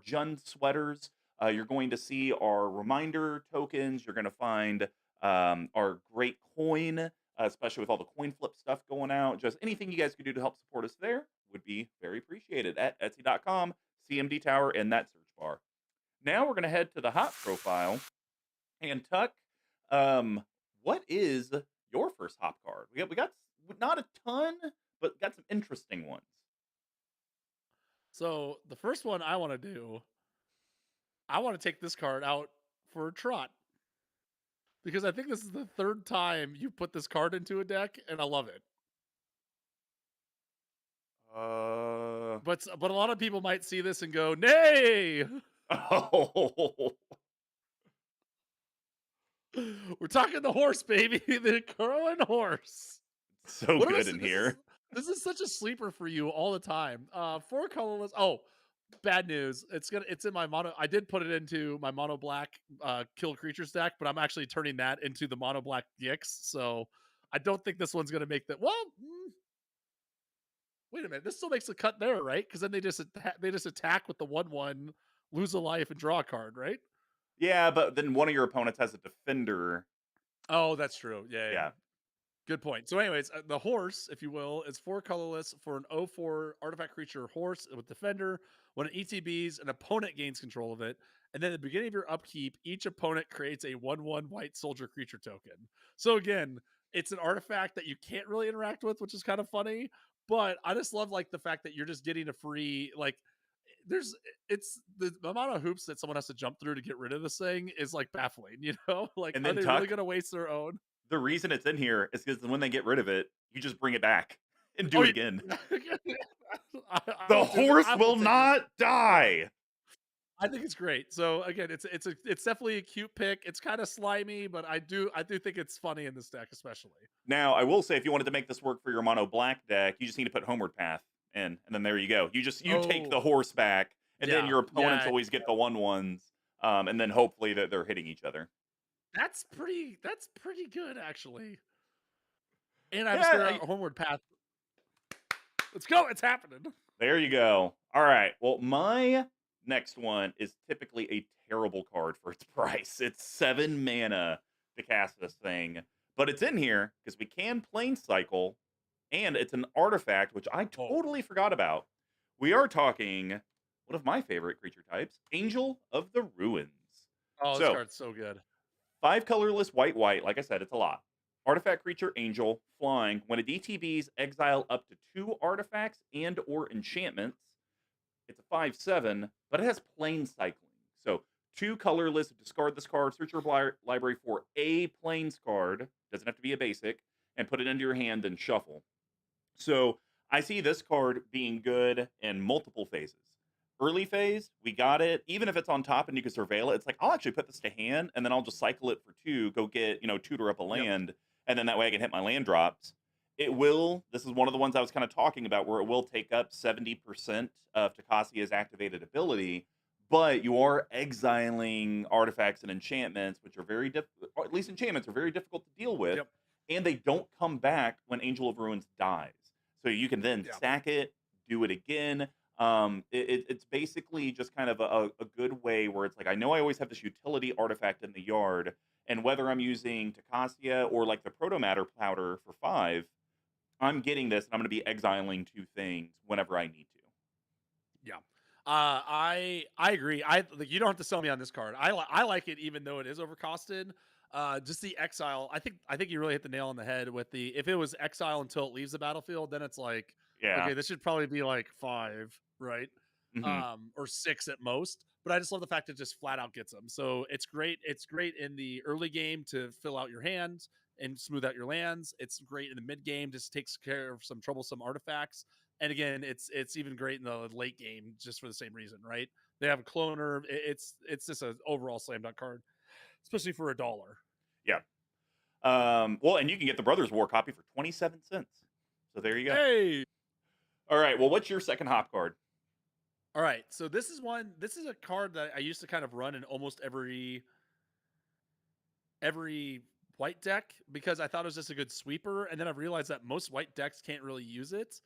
Jund sweaters. You're going to see our reminder tokens. You're going to find our great coin, especially with all the coin flip stuff going out. Just anything you guys could do to help support us there would be very appreciated at etsy.com, CMDTower in that search bar. Now we're going to head to the hot profile. And Tuck, what is your first hop card? We got not a ton, but got some interesting ones. So the first one I want to do, I want to take this card out for a trot because I think this is the third time you put this card into a deck, and I love it. Uh, But a lot of people might see this and go, "Nay." Oh, We're talking the horse, baby, the curling horse. so What am I? good in here. This is such a sleeper for you all the time. Four colorless. Oh, bad news. It's in my mono. I did put it into my mono black kill creatures deck, but I'm actually turning that into the mono black Gix. So I don't think this one's gonna make that. Well, wait a minute. This still makes a cut there, right? Because then they just attack with the 1/1, lose a life, and draw a card, right? Yeah, but then one of your opponents has a defender. Oh, that's true. Yeah, yeah. Yeah. Good point. So, anyways, the horse, if you will, is four colorless for an 0/4 artifact creature horse with defender. When it ETBs, an opponent gains control of it. And then at the beginning of your upkeep, each opponent creates a 1/1 white soldier creature token. So, again, it's an artifact that you can't really interact with, which is kind of funny. But I just love like the fact that you're just getting a free like there's it's the amount of hoops that someone has to jump through to get rid of this thing is like baffling, you know? Like, And are then they really Tuck, gonna waste their own? the reason it's in here is because when they get rid of it, you just bring it back and Oh do it again. yeah. The horse I will will take it. not die. I think it's great. So again, it's definitely a cute pick. It's kind of slimy, but I do think it's funny in this deck, especially. Now, I will say, if you wanted to make this work for your mono black deck, you just need to put Homeward Path in, and then there you go. You take the Oh horse back, and then yeah, your opponents yeah. always get the 1/1s, and then hopefully that they're hitting each other. That's pretty good actually. And I have a Yeah, spare homeward path. Let's go. It's happening. there you go. All right. Well, my next one is typically a terrible card for its price. It's 7 mana to cast this thing, but it's in here because we can plane cycle, and it's an artifact, which I Oh, totally forgot about. We are talking one of my favorite creature types, Angel of the Ruins. oh, this So, card's so good. 5 colorless white white. Like I said, it's a lot. Artifact creature angel flying. When it DTBs, exile up to 2 artifacts and or enchantments. It's a 5/7, but it has plane cycling. So 2 colorless, discard this card, search your library for a plains card. Doesn't have to be a basic, and put it into your hand and shuffle. So I see this card being good in multiple phases. Early phase, we got it. Even if it's on top and you can surveil it, it's like I'll actually put this to hand and then I'll just cycle it for 2, go get, tutor up a Yep. land, and then that way I can hit my land drops. It will, this is one of the ones I was kind of talking about where it will take up 70% of Tocasia's activated ability, but you are exiling artifacts and enchantments, which are very difficult, or at least enchantments are very difficult to deal with, Yep. and they don't come back when Angel of Ruins dies. So you can then Yeah. sack it, do it again. It's basically just kind of a good way where it's like I know I always have this utility artifact in the yard, and whether I'm using Tocasia or like the proto matter powder for 5, I'm getting this and I'm going to be exiling 2 things whenever I need to. Yeah. I agree. I like you don't have to sell me on this card. I like it even though it is overcosted. Just the exile. I think you really hit the nail on the head with the if it was exile until it leaves the battlefield, then it's like Yeah. okay, this should probably be like 5, right? Hmm. Or 6 at most. But I just love the fact it just flat out gets them. So it's great. It's great in the early game to fill out your hand and smooth out your lands. It's great in the mid game, just takes care of some troublesome artifacts. And again, it's even great in the late game just for the same reason, right? They have a cloner. It's just an overall slam dunk card, especially for $1. Yeah. Well, and you can get the Brothers War copy for 27 cents. So there you go. Hey, All right. Well, what's your second hop card? all right. So this is one. This is a card that I used to kind of run in almost every white deck because I thought it was just a good sweeper, and then I realized that most white decks can't really use it.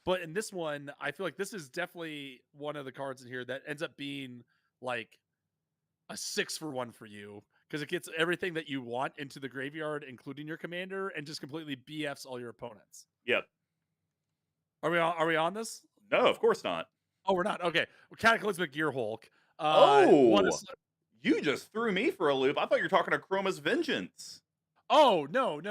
But in this one, I feel like this is definitely one of the cards in here that ends up being like a 6 for 1 for you because it gets everything that you want into the graveyard, including your commander, and just completely BFs all your opponents. Yep. Are we on this? No, of course not. Oh, we're not. Okay. Well, Cataclysmic Gear Hulk. One Oh, is you just threw me for a loop. I thought you were talking to Chroma's Vengeance. Oh no!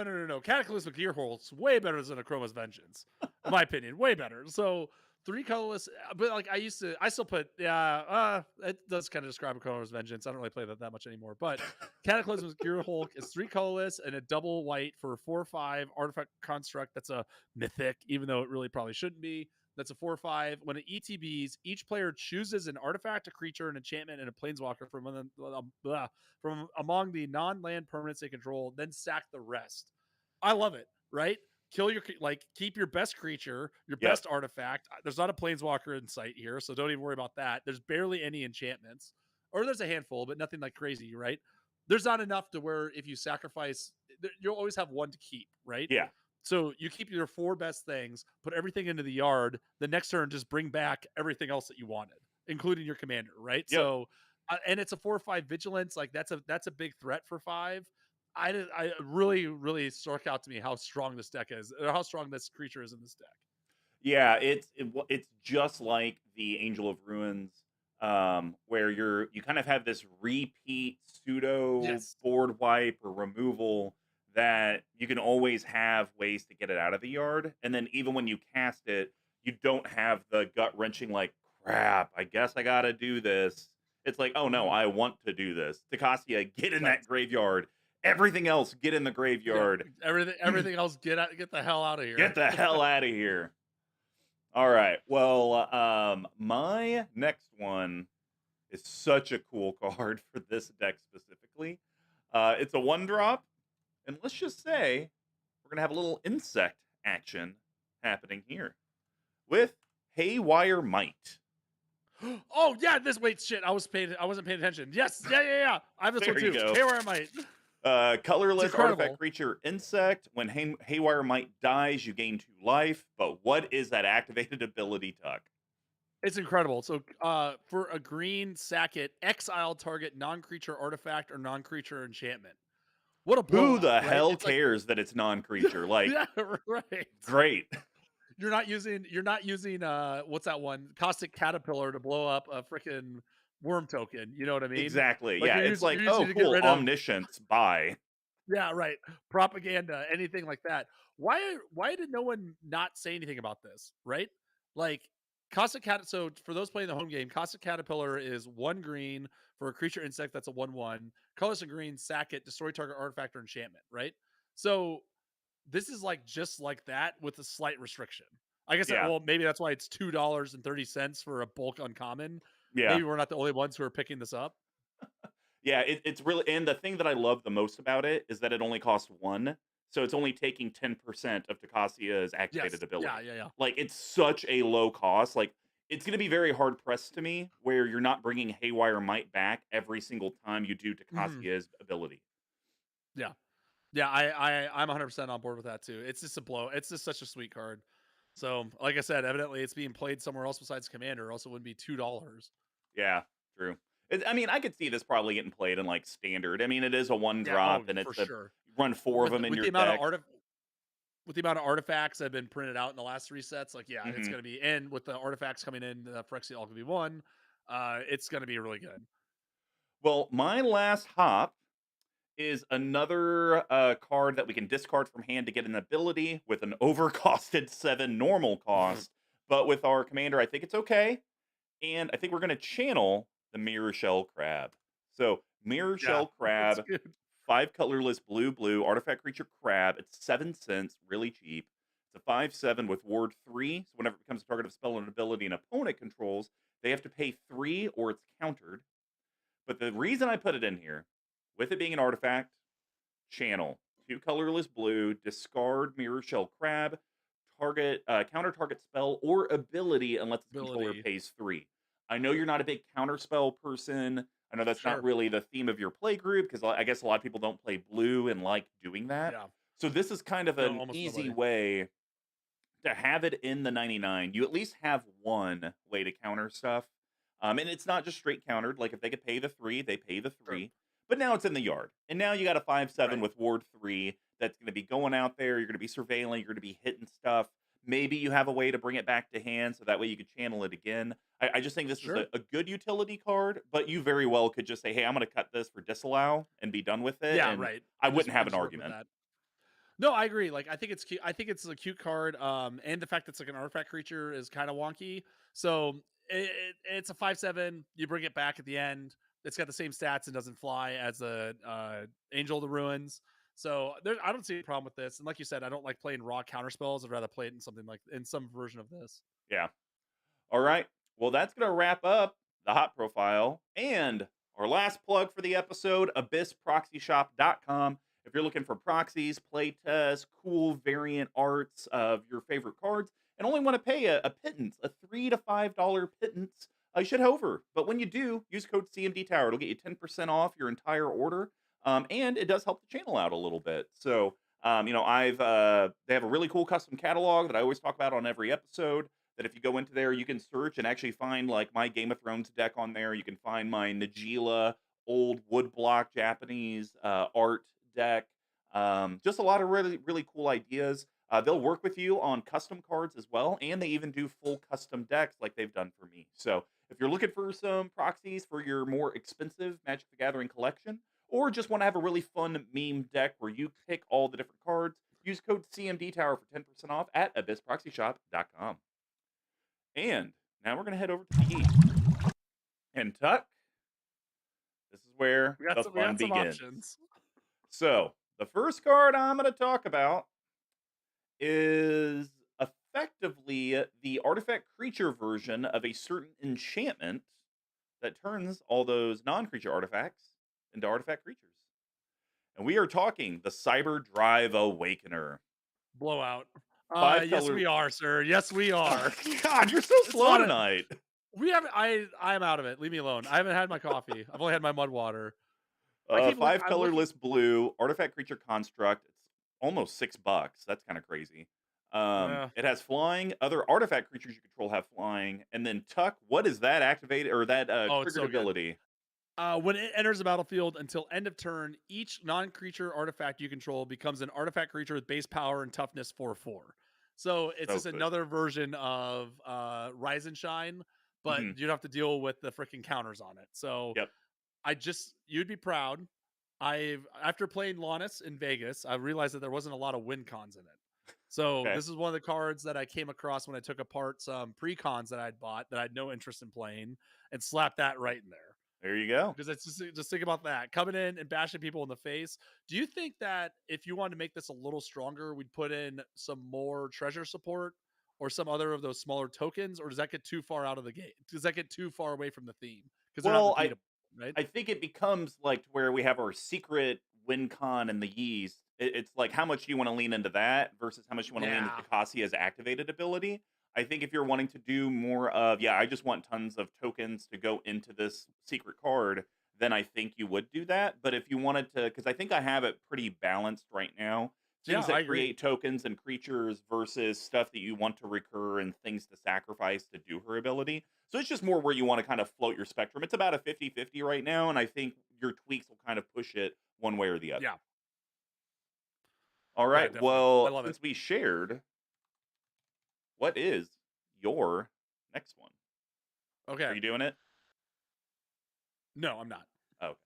Cataclysmic Gear Hulk's way better than Chroma's Vengeance, in my opinion. Way better. So 3 colorless, but like I still put it does kind of describe Chroma's Vengeance. I don't really play that much anymore. But Cataclysmic Gear Hulk is 3 colorless and a double white for 4/5 artifact construct. That's a mythic, even though it really probably shouldn't be. That's a 4/5. When it ETBs, each player chooses an artifact, a creature, an enchantment, and a planeswalker from among the non-land permanents they control, then sack the rest. I love it, right? Kill your keep your best creature, your Yep. best artifact. There's not a planeswalker in sight here, so don't even worry about that. There's barely any enchantments, or there's a handful, but nothing like crazy, right? There's not enough to where if you sacrifice, you'll always have one to keep, right? Yeah. So you keep your 4 best things, put everything into the yard. The next turn, just bring back everything else that you wanted, including your commander, right? Yep. So, and it's a 4/5 vigilance. Like that's a big threat for 5. I really struck out to me how strong this deck is, or how strong this creature is in this deck. Yeah, it's just like the Angel of Ruins, where you kind of have this repeat pseudo Yes. board wipe or removal that you can always have ways to get it out of the yard, and then even when you cast it, you don't have the gut wrenching like crap. I guess I got to do this. It's like, oh no, Mhm. I want to do this. Tocasia, get in Right. that graveyard. Everything else, get in the Yeah. graveyard. Everything else, get the hell out of here. Get the hell out of here. All right. Well, my next one is such a cool card for this deck specifically. It's a 1 drop, and let's just say we're gonna have a little insect action happening here with Haywire Might. Oh yeah, this wait shit. I wasn't paying attention. Yes, yeah. I have this one There you too. go. Haywire Might. It's Colorless artifact incredible. creature insect. When Haywire Might dies, you gain 2 life. But what is that activated ability, Tuck? It's incredible. So, for a green, sack it, exile target non-creature artifact or non-creature enchantment. What a Who blowout, the right? hell It's like, cares that it's non-creature? Like, yeah, right. great. You're not using what's that one? Caustic Caterpillar to blow up a freaking worm token. You know what I mean? Exactly. Like Yeah, it's like, you're oh, using to get cool, rid of, omniscience. Bye. yeah, right. Propaganda, anything like that. Why did no one not say anything about this? Right? Like Caustic Cat. So for those playing the home game, Caustic Caterpillar is 1 green for a creature insect that's a 1/1. Colorless and green, sack it, destroy target artifact or enchantment. Right? So this is like just like that with a slight restriction. I guess Yeah. well, maybe that's why it's $2.30 for a bulk uncommon. Yeah. Maybe we're not the only ones who are picking this up. Yeah, it's really, and the thing that I love the most about it is that it only costs 1, so it's only taking 10% of Tocasia's activated Yes. Yeah, ability. yeah, yeah. Like, it's such a low cost, like, it's gonna be very hard pressed to me where you're not bringing Haywire Might back every single time you do Mhm. Tocasia's ability. Yeah. Yeah, I'm 100% on board with that too. It's just a blow. It's just such a sweet card. So, like I said, evidently it's being played somewhere else besides Commander, or else it wouldn't be $2. Yeah, true. I mean, I could see this probably getting played in, like, Standard. I mean, it is a 1 Yeah, oh, drop, and for it's a sure. run 4 of them in With your the amount of deck. with the amount of artifacts that have been printed out in the last 3 sets, like yeah, it's Mhm. gonna be, and with the artifacts coming in Phyrexia Alchemy 1, it's gonna be really good. Well, my last hop is another card that we can discard from hand to get an ability with an overcosted 7 normal cost. But with our commander, I think it's okay. And I think we're going to channel the Mirror Shell Crab. So, Mirror Yeah, Shell it's Crab, good. 5 colorless blue, artifact creature crab. It's 7 cents, really cheap. It's a 5/7 with ward 3. So, whenever it becomes a target of spell and ability an opponent controls, they have to pay 3 or it's countered. But the reason I put it in here, with it being an artifact, channel 2 colorless blue, discard Mirror Shell Crab, target counter target spell or ability unless its controller Ability. pays 3. I know you're not a big counter spell person. I know that's not Sure. really the theme of your play group because I guess a lot of people don't play blue and like doing that. Yeah. So this is kind of No, an almost easy nobody. way to have it in the 99. You at least have one way to counter stuff. And it's not just straight countered. Like if they could pay the 3, they pay the Sure. 3. But now it's in the yard. And now you got a 5/7 Right. with Ward 3 that's going to be going out there. You're going to be surveilling. You're going to be hitting stuff. Maybe you have a way to bring it back to hand so that way you could channel it again. I just think this is Sure. a good utility card, but you very well could just say, hey, I'm going to cut this for disallow and be done with it. Yeah, And right. I And wouldn't have and an just work with argument. that. No, I agree. Like, I think it's cute. I think it's a cute card. And the fact that it's like an artifact creature is kind of wonky. So it's a 5/7. You bring it back at the end. It's got the same stats and doesn't fly as the Angel of the Ruins. So I don't see a problem with this. And like you said, I don't like playing raw counter spells. I'd rather play it in something like in some version of this. Yeah. All right. Well, that's going to wrap up the hot profile and our last plug for the episode, abyssproxyshop.com. If you're looking for proxies, play tests, cool variant arts of your favorite cards, and only want to pay a pittance, a $3 to $5 pittance, you should head over. But when you do, use code CMDTower. It'll get you 10% off your entire order. And it does help the channel out a little bit. So, they have a really cool custom catalog that I always talk about on every episode, that if you go into there, you can search and actually find like my Game of Thrones deck on there. You can find my Najila old woodblock Japanese art deck. Just a lot of really, really cool ideas. They'll work with you on custom cards as well, and they even do full custom decks like they've done for me. So if you're looking for some proxies for your more expensive Magic the Gathering collection, or just want to have a really fun meme deck where you pick all the different cards, use code CMDTower for 10% off at abyssproxyshop.com. And now we're going to head over to the East. And Tuck, this is where the We fun got some begins. options. So, the first card I'm going to talk about is effectively the artifact creature version of a certain enchantment that turns all those non creature artifacts into artifact creatures. And we are talking the Cyber Drive Awakener. Blowout. Five Yes, color. we are, sir. Yes, we are. God, you're so slow tonight. We haven't. I'm out of it. Leave me alone. I haven't had my coffee. I've only had my mud water. I keep looking. Five I'm looking. colorless blue artifact creature construct. It's almost $6. That's kind of crazy. Yeah. It has flying. Other artifact creatures you control have flying. And then Tuck, what is that activated or that Oh, it's triggered so good. ability? When it enters the battlefield until end of turn, each non-creature artifact you control becomes an artifact creature with base power and toughness 4/4. So it's So just good. another version of Rise and Shine, but Mhm. you don't have to deal with the freaking counters on it. So Yep. you'd be proud. After playing Lannis in Vegas, I realized that there wasn't a lot of win cons in it. So Okay. this is one of the cards that I came across when I took apart some pre-cons that I'd bought that I had no interest in playing, and slapped that right in there. There you go. Because it's just think about that, coming in and bashing people in the face. Do you think that if you wanted to make this a little stronger, we'd put in some more treasure support or some other of those smaller tokens, or does that get too far out of the game? Does that get too far away from the theme because they're not Well, repeatable, right? I think it becomes like to where we have our secret win con in the yeast. It's like how much do you want to lean into that versus how much you want to lean into Yeah. Tocasia's activated ability. I think if you're wanting to do more of, I just want tons of tokens to go into this secret card, then I think you would do that. But if you wanted to, because I think I have it pretty balanced right now, Yeah, things I that agree. create tokens and creatures versus stuff that you want to recur and things to sacrifice to do her ability. So it's just more where you want to kind of float your spectrum. It's about a 50-50 right now, and I think your tweaks will kind of push it one way or the other. Yeah. All Yeah, right. definitely. I Well, love it. since we shared, what is your next one? Okay. Are you doing it? No, I'm not. Oh.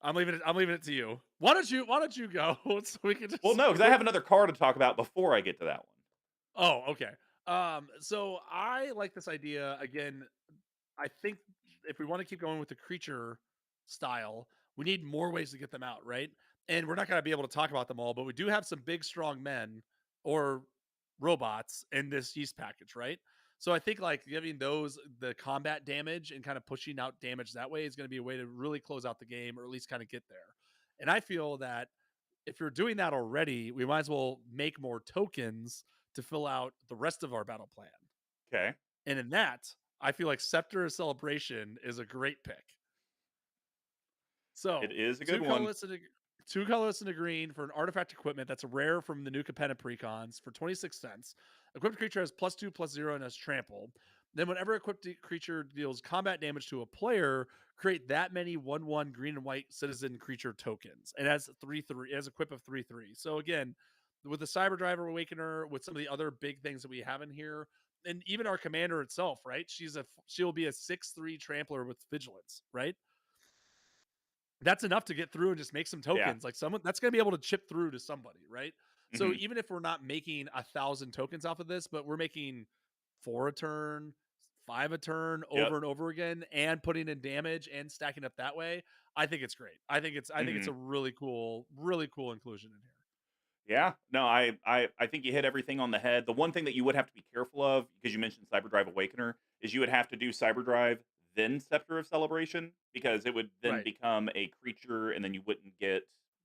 I'm leaving it to you. Why don't you go so we can just Well, no, because I have another card to talk about before I get to that one. Oh, okay. So I like this idea again. I think if we want to keep going with the creature style, we need more ways to get them out, right? And we're not going to be able to talk about them all, but we do have some big, strong men or robots in this yeast package, right? So I think like giving those the combat damage and kind of pushing out damage that way is going to be a way to really close out the game or at least kind of get there. And I feel that if you're doing that already, we might as well make more tokens to fill out the rest of our battle plan. Okay. And in that, I feel like Scepter of Celebration is a great pick. So It is a good one. Two colorless and a green for an artifact equipment that's rare from the new Capenna precons for 26 cents. Equipped creature has +2/+0 and has trample. Then whenever equipped creature deals combat damage to a player, create that many 1/1 green and white citizen creature tokens. It has 3/3. It has equip of 3/3. So again, with the Cyber Driver Awakener, with some of the other big things that we have in here, and even our commander itself, right? She'll be a 6/3 trampler with vigilance, right? That's enough to get through and just make some Yeah. tokens. Like someone that's going to be able to chip through to somebody, right? So Hmm. even if we're not making 1,000 tokens off of this, but we're making 4 a turn, 5 a turn Yep. over and over again, and putting in damage and stacking up that way, I think it's great. I think it's a really cool inclusion in here. Yeah. No, I think you hit everything on the head. The one thing that you would have to be careful of, because you mentioned Cyberdrive Awakener, is you would have to do Cyberdrive, then Scepter of Celebration, because it would then Right. become a creature, and then you wouldn't get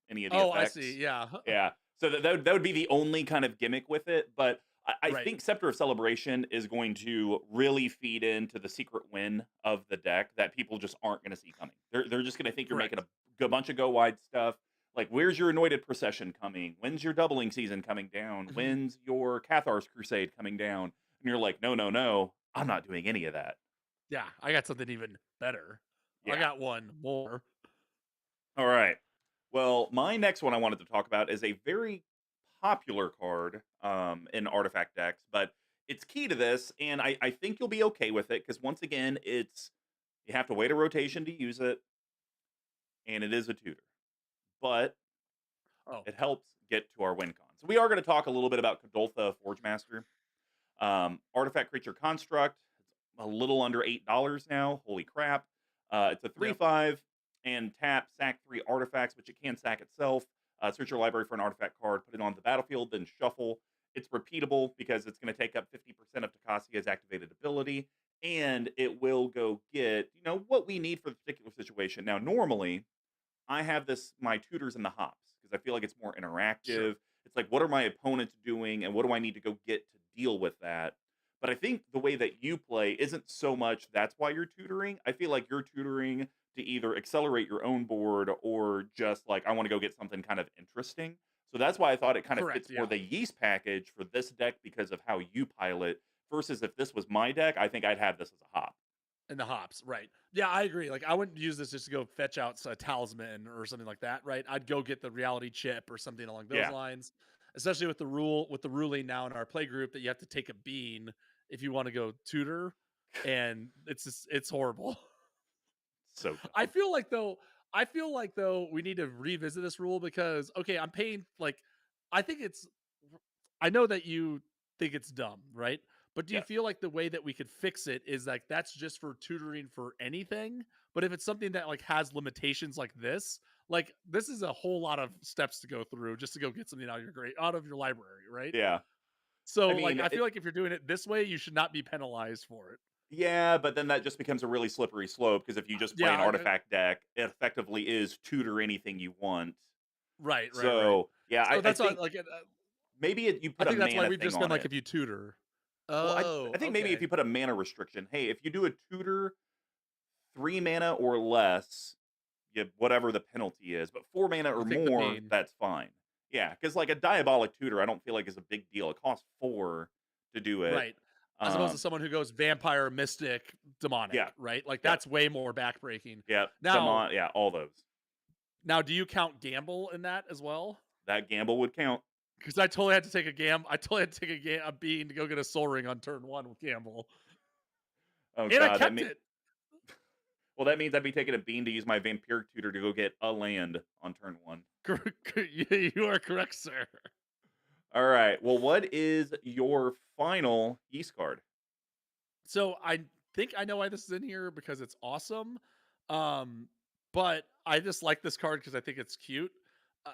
any of the Oh, I see. effects. Yeah. Yeah. So that would be the only kind of gimmick with it. But I Right. think Scepter of Celebration is going to really feed into the secret win of the deck that people just aren't going to see coming. They're just going to think you're making Correct. a bunch of go wide stuff, like, where's your Anointed Procession coming? When's your doubling season coming down? Mhm. When's your Cathar's Crusade coming down? And you're like, no, no, no, I'm not doing any of that. Yeah, I got something even better. I Yeah. got one more. All right. Well, my next one I wanted to talk about is a very popular card in artifact decks, but it's key to this, and I think you'll be okay with it because once again, it's you have to wait a rotation to use it, and it is a tutor. But Oh, it helps get to our win con. So we are going to talk a little bit about Kadoltha Forge Master. Artifact creature construct. It's a little under $8 now. Holy crap! It's a yep. 3/5 and tap sack 3 artifacts, which it can sack itself. Search your library for an artifact card, put it on the battlefield, then shuffle. It's repeatable because it's going to take up 50% of Tocasia's activated ability, and it will go get what we need for the particular situation. Now, normally I have this my tutors in the hops because I feel like it's more Sure. interactive. It's like, what are my opponents doing, and what do I need to go get to deal with that? But I think the way that you play isn't so much that's why you're tutoring. I feel like you're tutoring to either accelerate your own board or just like I want to go get something kind of interesting. So that's why I thought it kind of Correct. fits more Yeah. the yeast package for this deck because of how you pilot. Versus if this was my deck, I think I'd have this as a hop. And the hops, right. Yeah, I agree. Like I wouldn't use this just to go fetch out a talisman or something like that, right? I'd go get the reality chip or something along those Yeah, lines. Especially with the ruling now in our play group that you have to take a bean if you want to go tutor. And it's horrible. so I dumb. feel like though, I feel like though we need to revisit this rule because okay, I'm paying like I think it's I know that you think it's dumb, right? But do you Yes. feel like the way that we could fix it is like that's just for tutoring for anything? But if it's something that like has limitations like this is a whole lot of steps to go through just to go get something out of your library, right? Yeah. I So like mean, I feel like if you're doing it this way, you should not be penalized for it. yeah, but then that just becomes a really slippery slope because if you just play Yeah, an artifact deck, it effectively is tutor anything you want. right. So, yeah, So I that's all, think like maybe you I put a think that's why mana we've thing just been on like it. if you tutor. Well, I Oh, think maybe if okay. you put a mana restriction, hey, if you do a tutor 3 mana or less, you whatever the penalty is, but 4 mana You or take the more, bean. that's fine. Yeah, because like a diabolic tutor, I don't feel like is a big deal. It costs 4 to do it. Right. As opposed to Um, someone who goes vampire, mystic, yeah, demonic, right? Like yep, that's way more backbreaking. yep, Now, Demon, yeah, all those. do you count gamble in that as well? That gamble would count. Because I totally had to take a I totally had to take a bean to go get a soul ring on turn one with gamble, Oh and I god, kept it. well, that means I'd be taking a bean to use my vampiric tutor to go get a land on turn 1. You are correct, sir. All right. Well, what is your final yeast card? So I think I know why this is in here because it's awesome. Um, but I just like this card because I think it's cute.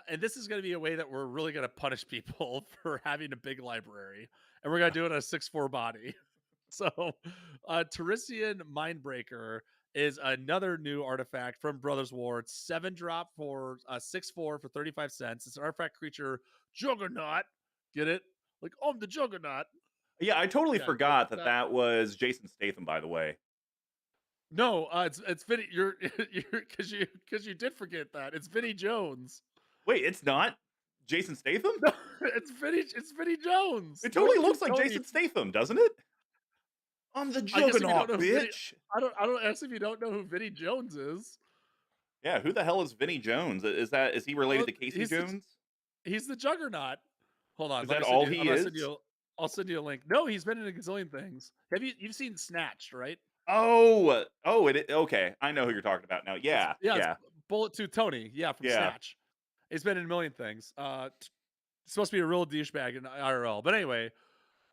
And this is going to be a way that we're really going to punish people for having a big library. And we're going to do it on a 6/4 body. So, Teresian Mindbreaker is another new artifact from Brothers War. It's 7 drop for 6/4 for 35 cents. It's an artifact creature, Juggernaut. Get it? Like, I'm the Juggernaut. Yeah, I totally Yeah, get forgot that that. that was Jason Statham, by the way. No, it's Vinny. You're because you did forget that it's Vinny Jones. Wait, it's not Jason Statham? No, it's Vinny Jones. It totally Bolt 2 looks like Tony. Jason Statham, doesn't it? I'm the I guess if you don't Juggernaut, know who Vinny, bitch. I don't ask if you don't know who Vinny Jones is. Yeah, who the hell is Vinny Jones? Is he related Well, to Casey Jones? he's the Juggernaut. Hold on, Is let that me send all you. I'm he gonna send is? you. I'll send you a link. No, he's been in a gazillion things. You've seen Snatched, right? Oh, okay. I know who you're talking about now. Yeah, It's yeah, Bullet 2 Tony. Yeah, from yeah. Snatch. He's been in a million things. Supposed to be a real douchebag in IRL, but anyway,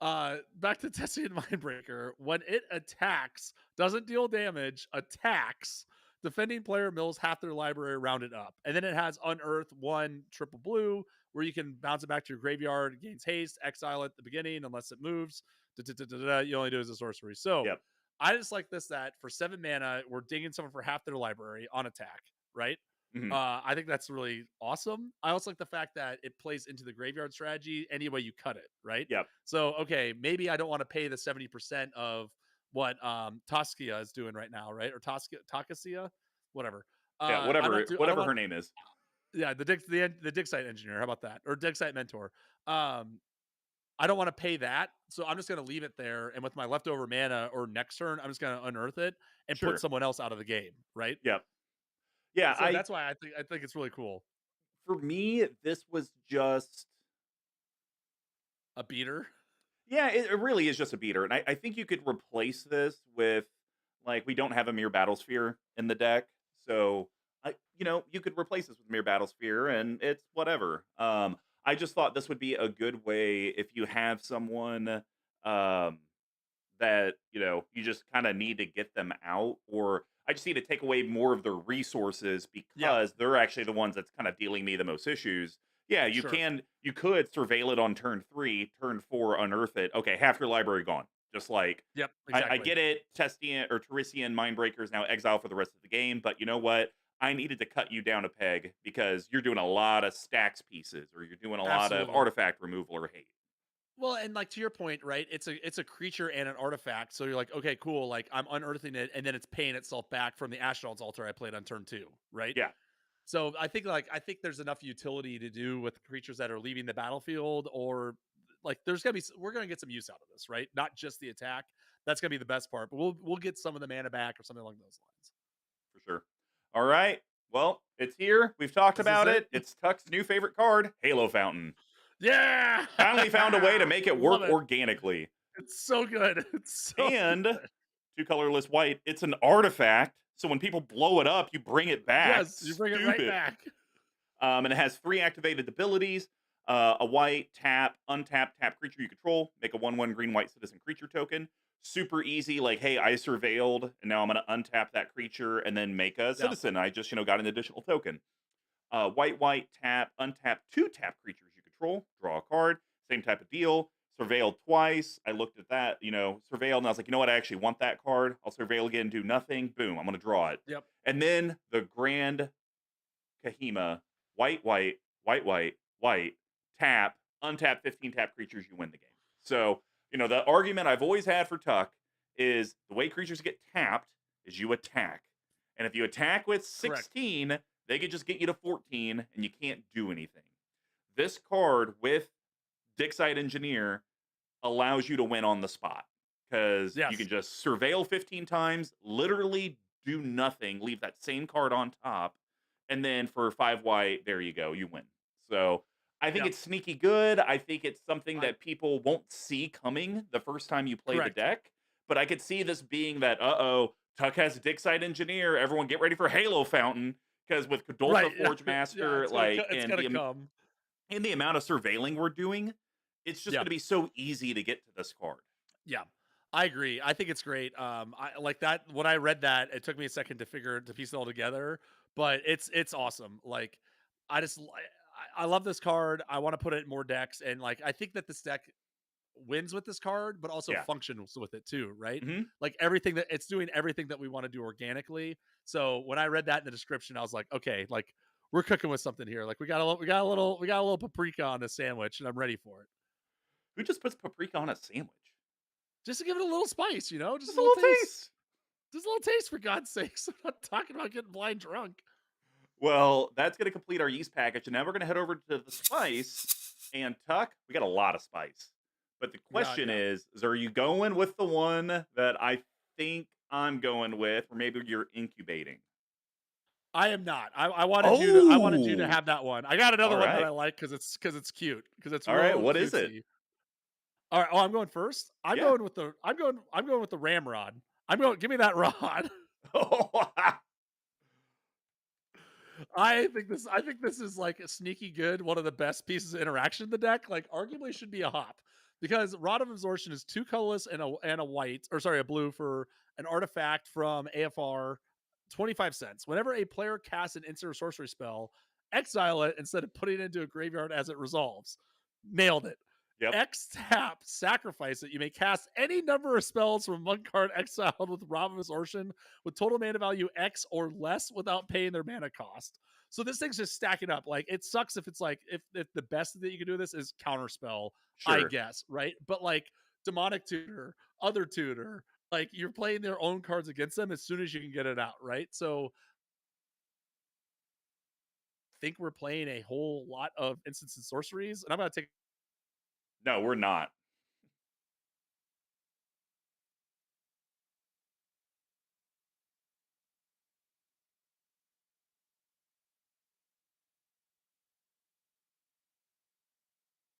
back to Tessie and Mindbreaker. When it attacks, doesn't deal damage, attacks, defending player mills half their library rounded up. And then it has Unearth 1 triple blue. where you can bounce it back to your graveyard. It gains haste, exile it at the beginning unless it moves. You only do it as a sorcery. So Yep. I just like this that for 7 mana, we're dinging someone for half their library on attack, right? Hmm. I think that's really awesome. I also like the fact that it plays into the graveyard strategy any way you cut it, right? Yep. So, okay, maybe I don't want to pay the 70% of what Toskia is doing right now, right? Or Tocasia, whatever. Yeah. I don't Whatever. do. I don't Whatever want. her name is. Yeah, the dig site engineer. How about that? Or dig site mentor. Um, I don't want to pay that, so I'm just going to leave it there. And with my leftover mana or next turn, I'm just going to unearth it and put Sure. someone else out of the game, right? Yep. Yeah. So that's why I think it's really cool. For me, this was just. A beater. Yeah, it really is just a beater, and I think you could replace this with, like, we don't have a Mere Battlesphere in the deck, so you could replace this with Mere Battlesphere, and it's whatever. I just thought this would be a good way if you have someone, um, that you just kind of need to get them out, or I just need to take away more of their resources Yeah, because they're actually the ones that's kind of dealing me the most issues. Yeah, sure. you could surveil it on turn 3, turn 4 unearth it. Okay, half your library gone. Just like, Yep, I exactly. get it, Testian or Teresian Mindbreaker is now exiled for the rest of the game, but you know what? I needed to cut you down a peg because you're doing a lot of stacks pieces, or you're doing a lot of Absolutely. artifact removal or hate. Well, and like to your point, right? It's a creature and an artifact. So you're like, okay, cool. Like I'm unearthing it, and then it's paying itself back from the Ashnod's altar I played on turn 2, right? Yeah, So I think there's enough utility to do with creatures that are leaving the battlefield, or like we're gonna get some use out of this, right? Not just the attack. That's gonna be the best part, but we'll get some of the mana back or something along those lines. for sure. All right. Well, it's here. We've talked This is about it. it. It's Tuck's new favorite card, Halo Fountain. Yeah, Finally found a way to make it love work it. organically. It's so good. It's so And good. two colorless white, it's an artifact. So when people blow it up, you bring it back. Yes, you bring it right Stupid. back. And it has 3 activated abilities. A white, tap, untap, tap creature you control. Make a 1/1 green white citizen creature token. Super easy. Like, hey, I surveilled, and now I'm going to untap that creature and then make a Yeah, citizen. I just, got an additional token. White, white, tap, untap, 2 tap creatures you control. Draw a card. Same type of deal. Surveilled twice. I looked at that, surveilled, and I was like, you know what? I actually want that card. I'll surveil again, do nothing. Boom, I'm going to draw it. yep, And then the Grand Kahima, white, white, white, white, white, tap, untap 15 tap creatures, you win the game. So, the argument I've always had for Tuck is the way creatures get tapped is you attack. And if you attack with correct. 16, they could just get you to 14 and you can't do anything. This card with Dixite Engineer allows you to win on the spot because you can Yes, just surveil 15 times, literally do nothing, leave that same card on top, and then for 5 white, there you go, you win. So I think yep. it's sneaky good. I think it's something I that people won't see coming the first time you play the correct. deck. But I could see this being that, uh-oh, Tuck has Dixite Engineer. Everyone get ready for Halo Fountain. Because with Right. Godolpha Forge Yeah, Master, it's gonna come. and the amount of surveilling we're doing, it's just Yeah. going to be so easy to get to this card. Yeah, I agree. I think it's great. I like that. When I read that, it took me a second to piece it all together, but it's awesome. Like, I just I love this card. I want to put it in more decks, and like I think that this deck wins with this card, but also Yeah. functions with it too, right? Hmm. Like everything that it's doing everything that we want to do organically. So when I read that in the description, I was like, okay, like we're cooking with something here. Like we got a little paprika on this sandwich, and I'm ready for it. Who just puts paprika on a sandwich? Just to give it a little spice, just Just a a little little taste. taste. Just a little taste, for God's sakes. I'm not talking about getting blind drunk. Well, that's going to complete our yeast package. And now we're going to head over to the spice. And Tuck, we got a lot of spice. But the Yeah, question yeah. is are you going with the one that I think I'm going with, or maybe you're incubating? I am not. I wanted you to Oh, have that one. I got all another one that right. I like because it's cute because it's All right. real What is it? cutesy. All right. Oh, I'm going first. I'm Yeah. going with the. I'm going with the ramrod. I'm going. Give me that rod. I think this is like a sneaky good. One of the best pieces of interaction in the deck. Like arguably should be a hop because Rod of Absorption is 2 colorless and a white, or sorry, a blue for an artifact from AFR. 25 cents. Whenever a player casts an instant or sorcery spell, exile it instead of putting it into a graveyard as it resolves. Nailed it. Yep. X tap, sacrifice it. You may cast any number of spells from one card exiled with Rob of Absorption with total mana value X or less without paying their mana cost. So this thing's just stacking up. Like it sucks if it's like if the best that you can do this is counterspell, I Sure. guess, right? But like demonic tutor, other tutor, like you're playing their own cards against them as soon as you can get it out, right? So I think we're playing a whole lot of instants and sorceries, and I'm gonna take No, we're not.